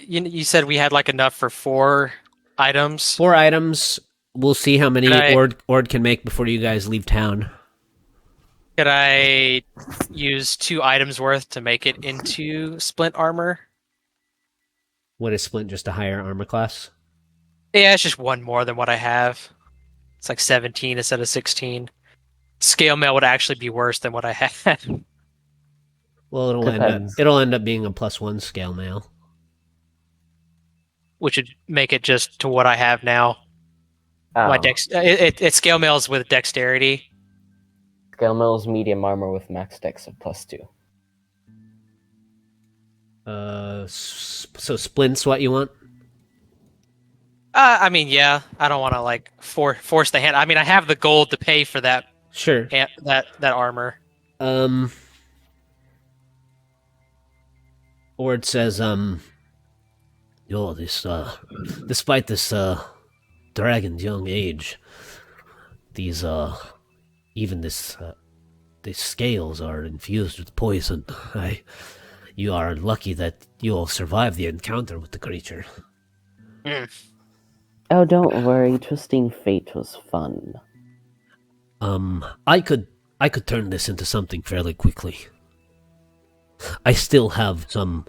Speaker 3: you said we had like enough for 4 items.
Speaker 2: 4 items. We'll see how many Ord can make before you guys leave town.
Speaker 3: Could I use 2 items worth to make it into splint armor?
Speaker 2: What is splint? Just a higher armor class?
Speaker 3: Yeah, it's just 1 more than what I have. It's like 17 instead of 16. Scale mail would actually be worse than what I had.
Speaker 2: Well, it'll end up being a +1 scale mail,
Speaker 3: which would make it just to what I have now.
Speaker 8: Oh.
Speaker 3: My it scale mails with dexterity.
Speaker 8: Scale mail is medium armor with max dex of +2.
Speaker 2: So splint's what you want?
Speaker 3: I mean, yeah. I don't want to like force the hand. I mean, I have the gold to pay for that.
Speaker 2: Sure.
Speaker 3: That armor.
Speaker 2: Ord says, despite this dragon's young age, These, even these scales are infused with poison. You are lucky that you all survived the encounter with the creature.
Speaker 8: Oh, don't worry. Twisting fate was fun.
Speaker 2: I could turn this into something fairly quickly. I still have some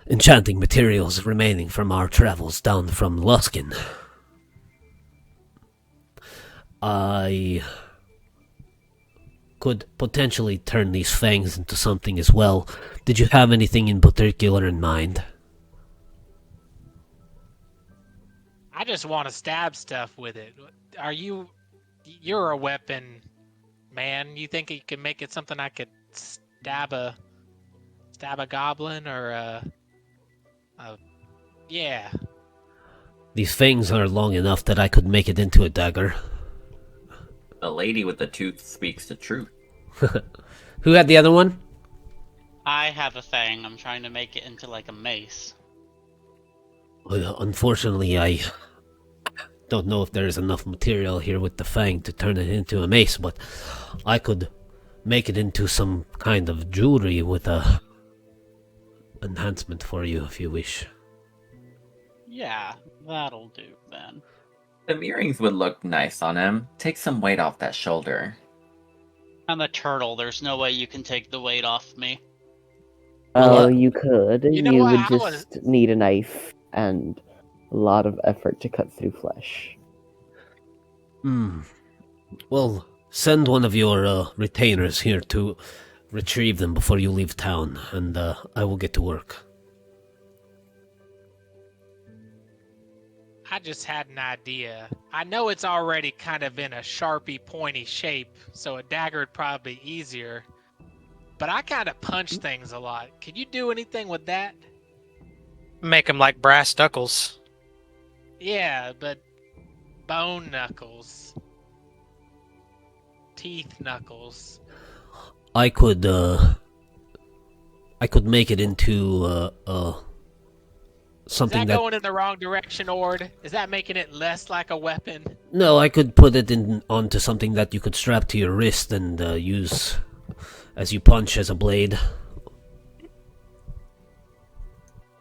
Speaker 2: enchanting materials remaining from our travels down from Luskin. I could potentially turn these fangs into something as well. Did you have anything in particular in mind?
Speaker 1: I just want to stab stuff with it. You're a weapon man. You think you can make it something I could stab a goblin or yeah.
Speaker 2: These fangs are long enough that I could make it into a dagger.
Speaker 7: The lady with the tooth speaks the truth.
Speaker 2: Who had the other one?
Speaker 4: I have a thing. I'm trying to make it into like a mace.
Speaker 2: Well, unfortunately, I don't know if there is enough material here with the fang to turn it into a mace, but I could make it into some kind of jewelry with a enhancement for you if you wish.
Speaker 4: Yeah, that'll do then.
Speaker 7: The earrings would look nice on him. Take some weight off that shoulder.
Speaker 4: I'm a turtle. There's no way you can take the weight off me.
Speaker 8: Oh, you could.
Speaker 1: You know
Speaker 8: You
Speaker 1: what?
Speaker 8: would just need a knife and a lot of effort to cut through flesh.
Speaker 2: Well, send one of your retainers here to retrieve them before you leave town, and I will get to work.
Speaker 1: I just had an idea. I know it's already kind of in a sharpy, pointy shape, so a dagger would probably be easier. But I kind of punch things a lot. Can you do anything with that?
Speaker 3: Make them like brass knuckles.
Speaker 1: Yeah, but bone knuckles. Teeth knuckles.
Speaker 2: I could make it into something
Speaker 1: Is that going in the wrong direction, Ord? Is that making it less like a weapon?
Speaker 2: No, I could put it onto something that you could strap to your wrist and use as you punch as a blade.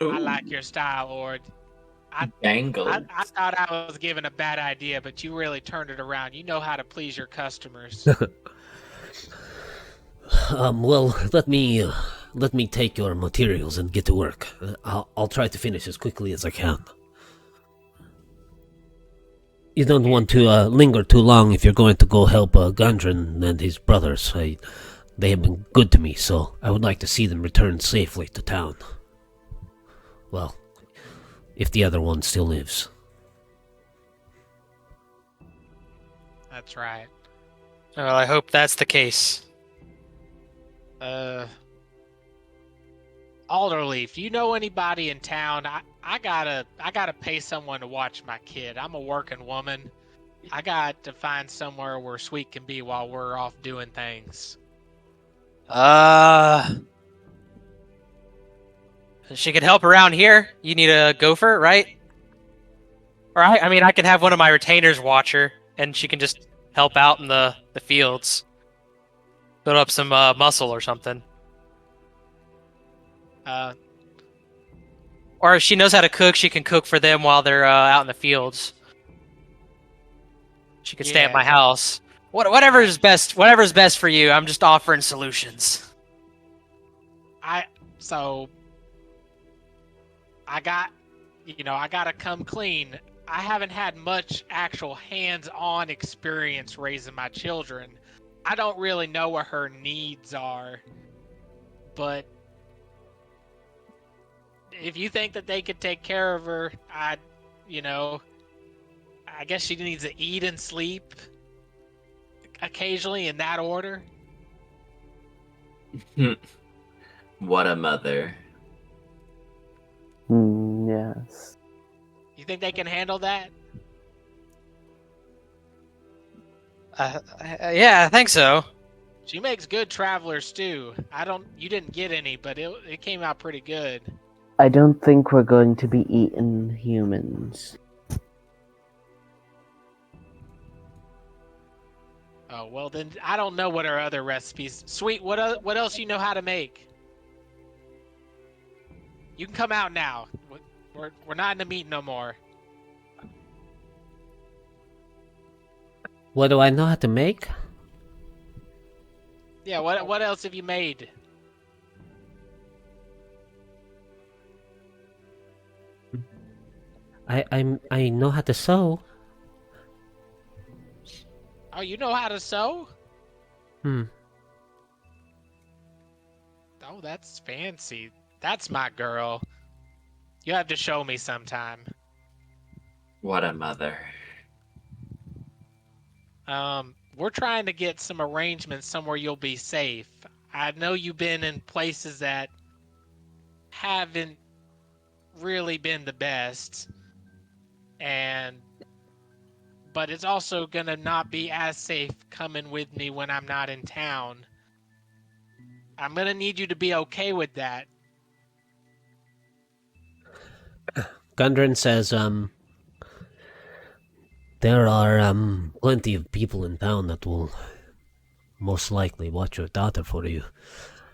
Speaker 7: Ooh.
Speaker 1: I like your style, Ord.
Speaker 7: Dangle.
Speaker 1: I thought I was giving a bad idea, but you really turned it around. You know how to please your customers.
Speaker 2: Well, let me take your materials and get to work. I'll try to finish as quickly as I can. You don't want to linger too long if you're going to go help Gundren and his brothers. They have been good to me, so I would like to see them return safely to town. Well, if the other one still lives.
Speaker 1: That's right.
Speaker 3: Well, I hope that's the case.
Speaker 1: Alderleaf, you know anybody in town? I gotta pay someone to watch my kid. I'm a working woman. I got to find somewhere where Sweet can be while we're off doing things.
Speaker 3: She could help around here. You need a gopher, right? Or I mean, I can have one of my retainers watch her, and she can just help out in the fields. Build up some muscle or something. Or if she knows how to cook, she can cook for them while they're out in the fields. She could stay at my house. Whatever's best for you. I'm just offering solutions.
Speaker 1: I gotta come clean. I haven't had much actual hands-on experience raising my children. I don't really know what her needs are, but if you think that they could take care of her, I guess she needs to eat and sleep occasionally in that order.
Speaker 7: What a mother.
Speaker 8: Yes.
Speaker 1: You think they can handle that?
Speaker 3: Yeah, I think so.
Speaker 1: She makes good travelers too. You didn't get any, but it came out pretty good.
Speaker 8: I don't think we're going to be eating humans.
Speaker 1: Oh well, then I don't know what our other recipes. Sweet, what else you know how to make? You can come out now. We're not in the meeting no more.
Speaker 2: What do I know how to make?
Speaker 1: Yeah, what else have you made?
Speaker 2: I know how to sew.
Speaker 1: Oh, you know how to sew?
Speaker 2: Hmm.
Speaker 1: Oh, that's fancy. That's my girl. You have to show me sometime.
Speaker 7: What a mother.
Speaker 1: We're trying to get some arrangements somewhere you'll be safe. I know you've been in places that haven't really been the best, but it's also gonna not be as safe coming with me when I'm not in town. I'm gonna need you to be okay with that.
Speaker 2: Gundren says, there are, plenty of people in town that will most likely watch your daughter for you.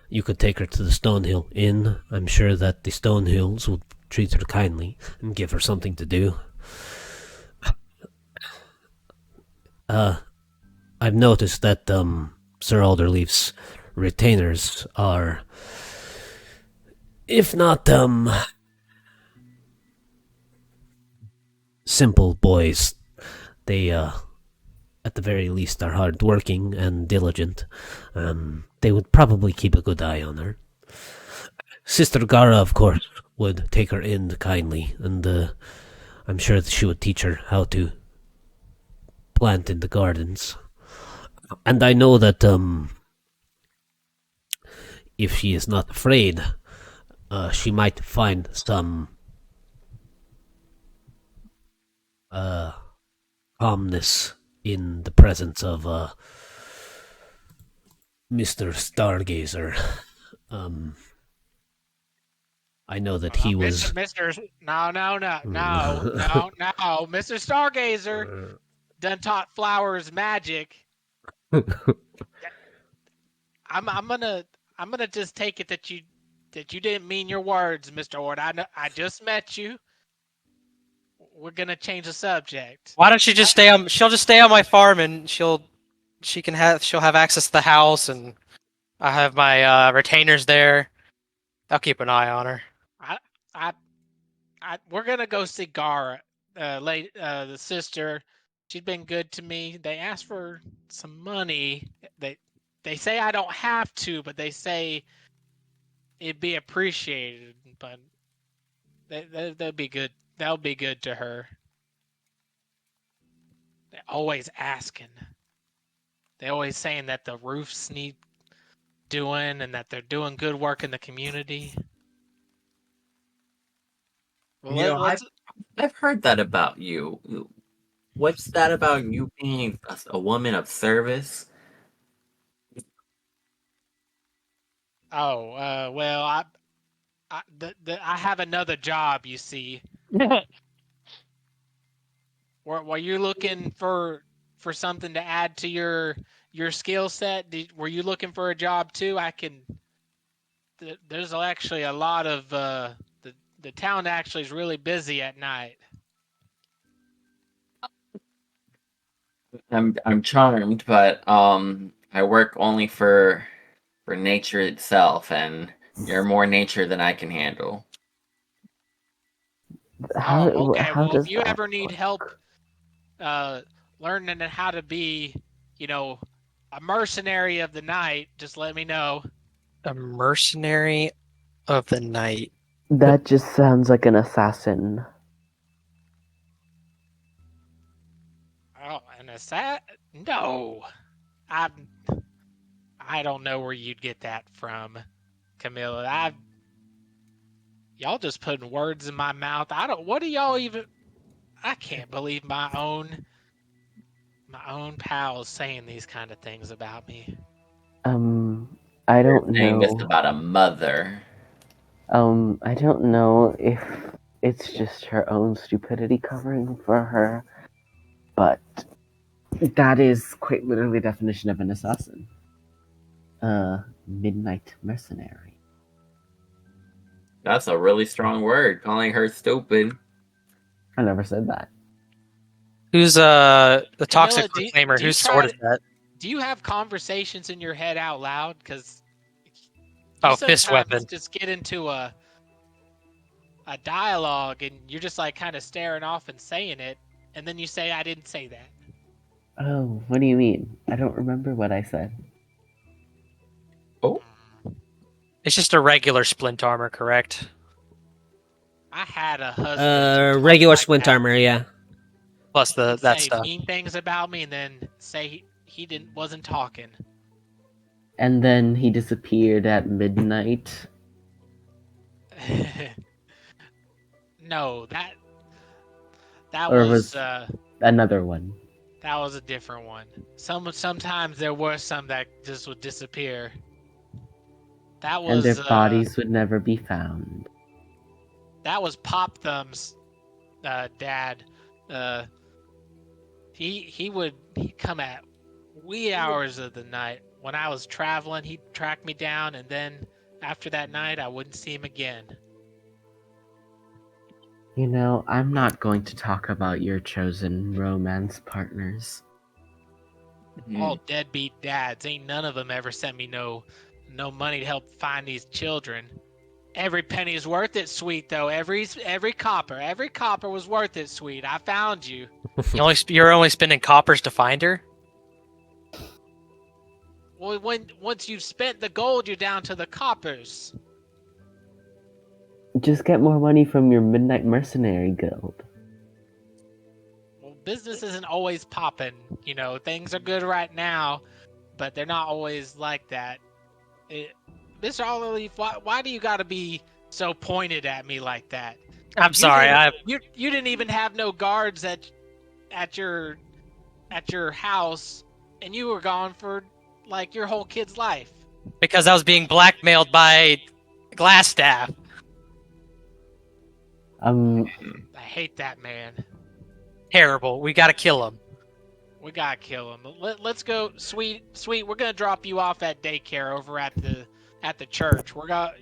Speaker 2: You could take her to the Stonehill Inn. I'm sure that the Stonehills would treat her kindly and give her something to do. I've noticed that, Sir Alderleaf's retainers are, if not, simple boys, they, at the very least, are hard-working and diligent. They would probably keep a good eye on her. Sister Gara, of course, would take her in kindly, and I'm sure that she would teach her how to plant in the gardens. And I know that if she is not afraid, she might find some calmness in the presence of Mr. Stargazer. I know that he was.
Speaker 1: No, Mr. Stargazer done taught flowers magic. I'm gonna just take it that you didn't mean your words, Mr. Ord. I just met you. We're gonna change the subject.
Speaker 3: Why don't she just stay on? She'll just stay on my farm, and she'll have access to the house, and I have my retainers there. I'll keep an eye on her.
Speaker 1: I we're gonna go see Gara, the sister. She's been good to me. They asked for some money. They say I don't have to, but they say it'd be appreciated. But they'll be good. That'll be good to her. They're always asking. They're always saying that the roofs need doing and that they're doing good work in the community. Well,
Speaker 7: I've heard that about you. What's that about you being a woman of service?
Speaker 1: Oh, well, I have another job. You see, were you looking for something to add to your skill set? Were you looking for a job too? There's actually a lot of the town actually is really busy at night.
Speaker 7: I'm charmed, but I work only for nature itself, and you're more nature than I can handle.
Speaker 8: How
Speaker 1: Okay.
Speaker 8: how
Speaker 1: Well,
Speaker 8: does
Speaker 1: if you
Speaker 8: that
Speaker 1: ever need
Speaker 8: work?
Speaker 1: help learning how to be, a mercenary of the night, just let me know.
Speaker 3: A mercenary of the night.
Speaker 8: That just sounds like an assassin.
Speaker 1: Oh, and is that? No, I don't know where you'd get that from, Camilla. Y'all just putting words in my mouth. What do y'all even? I can't believe my own pals saying these kind of things about me.
Speaker 8: I don't
Speaker 7: Saying this
Speaker 8: know.
Speaker 7: about a mother.
Speaker 8: I don't know if it's just her own stupidity covering for her, but That is quite literally the definition of an assassin. Midnight mercenary.
Speaker 7: That's a really strong word, calling her stupid.
Speaker 8: I never said that.
Speaker 3: Who's the toxic
Speaker 1: Camilla,
Speaker 3: proclaimer? Whose sword is that?
Speaker 1: Do you have conversations in your head out loud? Because
Speaker 3: Oh, fist weapon.
Speaker 1: just get into a dialogue and you're just like kind of staring off and saying it, and then you say, "I didn't say that."
Speaker 8: Oh, what do you mean? I don't remember what I said.
Speaker 7: Oh,
Speaker 3: It's just a regular splint armor, correct?
Speaker 1: I had a husband. who
Speaker 2: Regular
Speaker 1: talked like
Speaker 2: splint
Speaker 1: that.
Speaker 2: armor, yeah.
Speaker 3: Plus
Speaker 1: He'd
Speaker 3: that
Speaker 1: say
Speaker 3: stuff.
Speaker 1: mean things about me, and then say he wasn't talking.
Speaker 8: And then he disappeared at midnight.
Speaker 1: No, that
Speaker 8: Or
Speaker 1: was
Speaker 8: was another one.
Speaker 1: that was a different one. Sometimes there were some that just would disappear. That
Speaker 8: And their
Speaker 1: was
Speaker 8: bodies would never be found.
Speaker 1: that was Pop Thumb's dad. He'd come at wee hours of the night when I was traveling. He'd track me down, and then after that night, I wouldn't see him again.
Speaker 8: You know, I'm not going to talk about your chosen romance partners.
Speaker 1: All deadbeat dads. Ain't none of them ever sent me no money to help find these children. Every penny is worth it, sweet though. Every copper was worth it, sweet. I found you.
Speaker 3: You're only spending coppers to find her.
Speaker 1: Well, once you've spent the gold, you're down to the coppers.
Speaker 8: Just get more money from your Midnight Mercenary Guild.
Speaker 1: Well, business isn't always popping. You know, things are good right now, but they're not always like that. Mr. Olive, why do you got to be so pointed at me like that?
Speaker 3: I'm sorry.
Speaker 1: You didn't even have no guards at your house, and you were gone for like your whole kid's life.
Speaker 3: Because I was being blackmailed by Glassstaff.
Speaker 1: I hate that man.
Speaker 3: Terrible. We gotta kill him.
Speaker 1: We gotta kill him. Let's go, sweet. We're gonna drop you off at daycare over at the church. We're gonna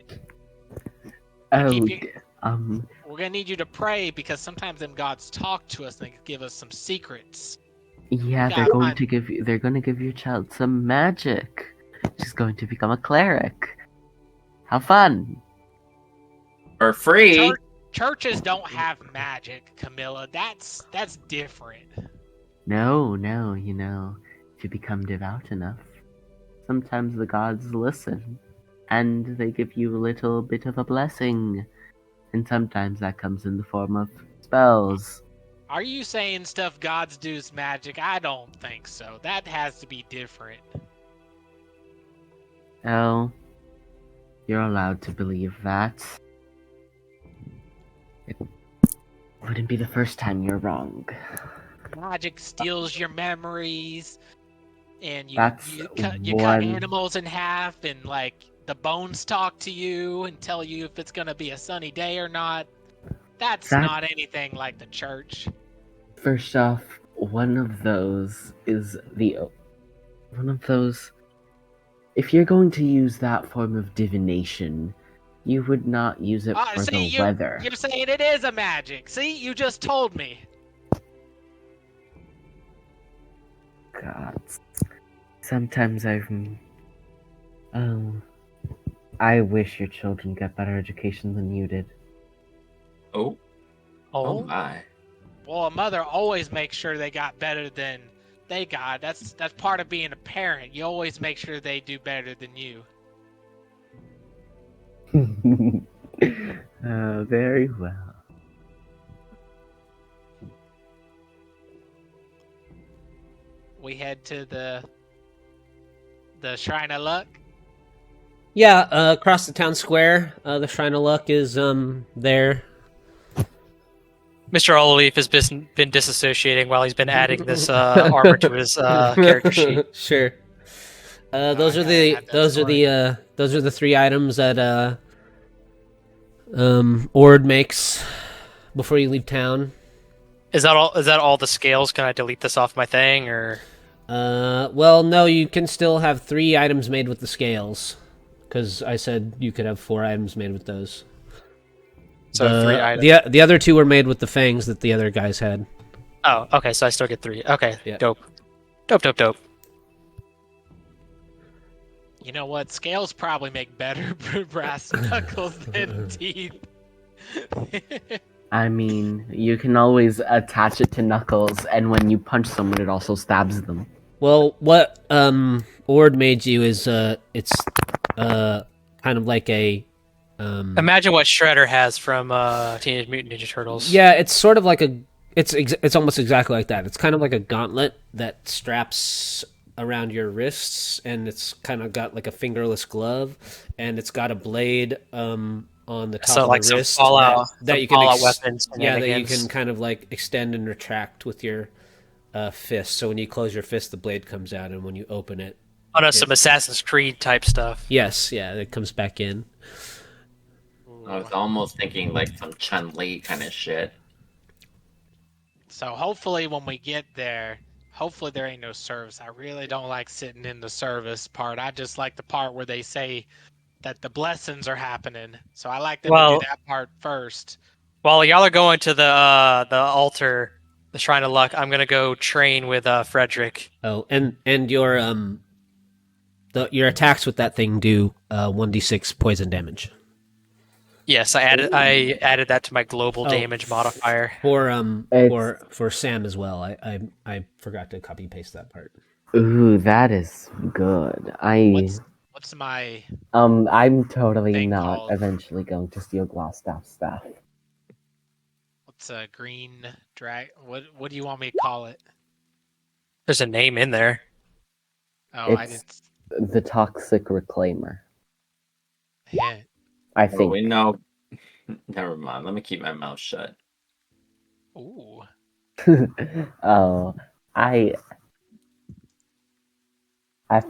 Speaker 1: we're gonna need you to pray because sometimes them gods talk to us and they give us some secrets.
Speaker 8: Yeah, they're going to give your child some magic. She's going to become a cleric. How fun!
Speaker 7: For free.
Speaker 1: Churches don't have magic, Camilla. That's different.
Speaker 8: No, you know, if you become devout enough, sometimes the gods listen, and they give you a little bit of a blessing, and sometimes that comes in the form of spells.
Speaker 1: Are you saying stuff gods do is magic? I don't think so. That has to be different.
Speaker 8: Oh, you're allowed to believe that. It wouldn't be the first time you're wrong.
Speaker 1: Magic steals your memories, and you cut animals in half, and like the bones talk to you and tell you if it's gonna be a sunny day or not. That's not anything like the church.
Speaker 8: First off, one of those. If you're going to use that form of divination, you would not use it for the weather.
Speaker 1: You're saying it is a magic. See, you just told me.
Speaker 8: God. Sometimes I wish your children get better education than you did.
Speaker 7: Oh my.
Speaker 1: Well, a mother always makes sure they got better than they got. That's part of being a parent. You always make sure they do better than you.
Speaker 8: Very well.
Speaker 1: We head to the Shrine of Luck.
Speaker 2: Yeah, across the town square, the Shrine of Luck is there.
Speaker 3: Mr. Olive has been disassociating while he's been adding this armor to his character sheet.
Speaker 2: Sure. Those are the three items that Ord makes before you leave town.
Speaker 3: Is that all? Is that all the scales? Can I delete this off my thing, or?
Speaker 2: Well, no, you can still have 3 items made with the scales, because I said you could have 4 items made with those.
Speaker 3: So 3 items.
Speaker 2: The other 2 were made with the fangs that the other guys had.
Speaker 3: Oh, okay. So I still get 3. Okay,
Speaker 2: Yeah.
Speaker 3: dope.
Speaker 1: You know what? Scales probably make better brass knuckles than teeth.
Speaker 8: I mean, you can always attach it to knuckles, and when you punch someone, it also stabs them.
Speaker 2: Well, what Ord made you is it's kind of like a
Speaker 3: Imagine what Shredder has from Teenage Mutant Ninja Turtles.
Speaker 2: yeah, it's sort of like it's almost exactly like that. It's kind of like a gauntlet that straps around your wrists, and it's kind of got like a fingerless glove, and it's got a blade on the top
Speaker 3: So
Speaker 2: of
Speaker 3: like
Speaker 2: the
Speaker 3: some
Speaker 2: wrist
Speaker 3: Fallout,
Speaker 2: that
Speaker 3: some
Speaker 2: you can
Speaker 3: Fallout weapons.
Speaker 2: yeah, that you
Speaker 3: shenanigans.
Speaker 2: can kind of like extend and retract with your fist. So when you close your fist, the blade comes out, and when you open it,
Speaker 3: Oh no, some Assassin's Creed type stuff.
Speaker 2: yes, yeah, it comes back in.
Speaker 7: I was almost thinking like some Chun-Li kind of shit.
Speaker 1: So hopefully when we get there, hopefully there ain't no service. I really don't like sitting in the service part. I just like the part where they say that the blessings are happening. So I like them to
Speaker 3: Well-
Speaker 1: do that part first.
Speaker 3: While y'all are going to the altar, the Shrine of Luck, I'm gonna go train with Frederick.
Speaker 2: Oh, and your your attacks with that thing do 1d6 poison damage.
Speaker 3: Yes, I added that to my global
Speaker 2: Oh.
Speaker 3: damage modifier.
Speaker 2: For Sam as well. I forgot to copy paste that part.
Speaker 8: Ooh, that is good.
Speaker 1: What's my
Speaker 8: I'm totally
Speaker 1: thing
Speaker 8: not
Speaker 1: called?
Speaker 8: eventually going to steal Glassstaff stuff.
Speaker 1: what's a green drag? What do you want me to call it?
Speaker 3: There's a name in there.
Speaker 1: Oh, I
Speaker 8: It's-
Speaker 1: didn't.
Speaker 8: The Toxic Reclaimer.
Speaker 1: Yeah.
Speaker 8: I
Speaker 7: Well,
Speaker 8: think.
Speaker 7: we know. Never mind. Let me keep my mouth shut.
Speaker 1: Ooh.
Speaker 8: Oh, I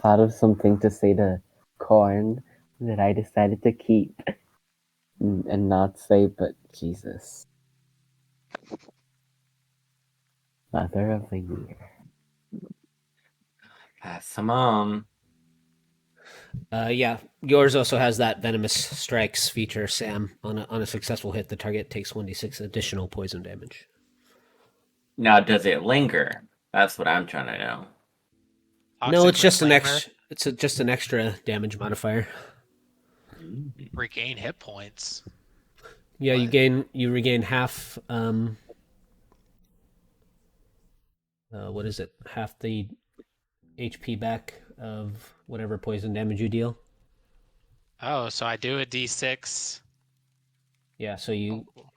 Speaker 8: thought of something to say to Corn that I decided to keep and not say, but Jesus. Mother of the Year.
Speaker 7: Pass some on.
Speaker 2: Yeah, yours also has that venomous strikes feature, Sam. On a successful hit, the target takes 1d6 additional poison damage.
Speaker 7: Now, does it linger? That's what I'm trying to know.
Speaker 2: No, it's just
Speaker 1: Reclaimer,
Speaker 2: just an extra damage modifier.
Speaker 1: regain hit points.
Speaker 2: Yeah,
Speaker 1: What?
Speaker 2: you regain half. What is it? Half the HP back of whatever poison damage you deal.
Speaker 1: Oh, so I do a d6.
Speaker 2: Yeah, so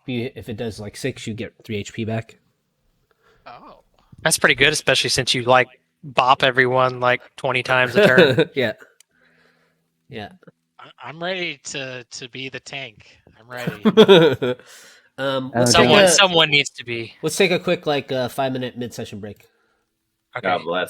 Speaker 2: if it does like 6, you get 3 HP back.
Speaker 1: Oh.
Speaker 3: That's pretty good, especially since you like bop everyone like 20 times a turn.
Speaker 2: Yeah. Yeah.
Speaker 1: I'm ready to be the tank. I'm ready.
Speaker 2: Let's
Speaker 8: Okay.
Speaker 2: take
Speaker 3: Someone needs to be.
Speaker 2: let's take a quick 5-minute mid-session break.
Speaker 3: Okay.
Speaker 7: God bless.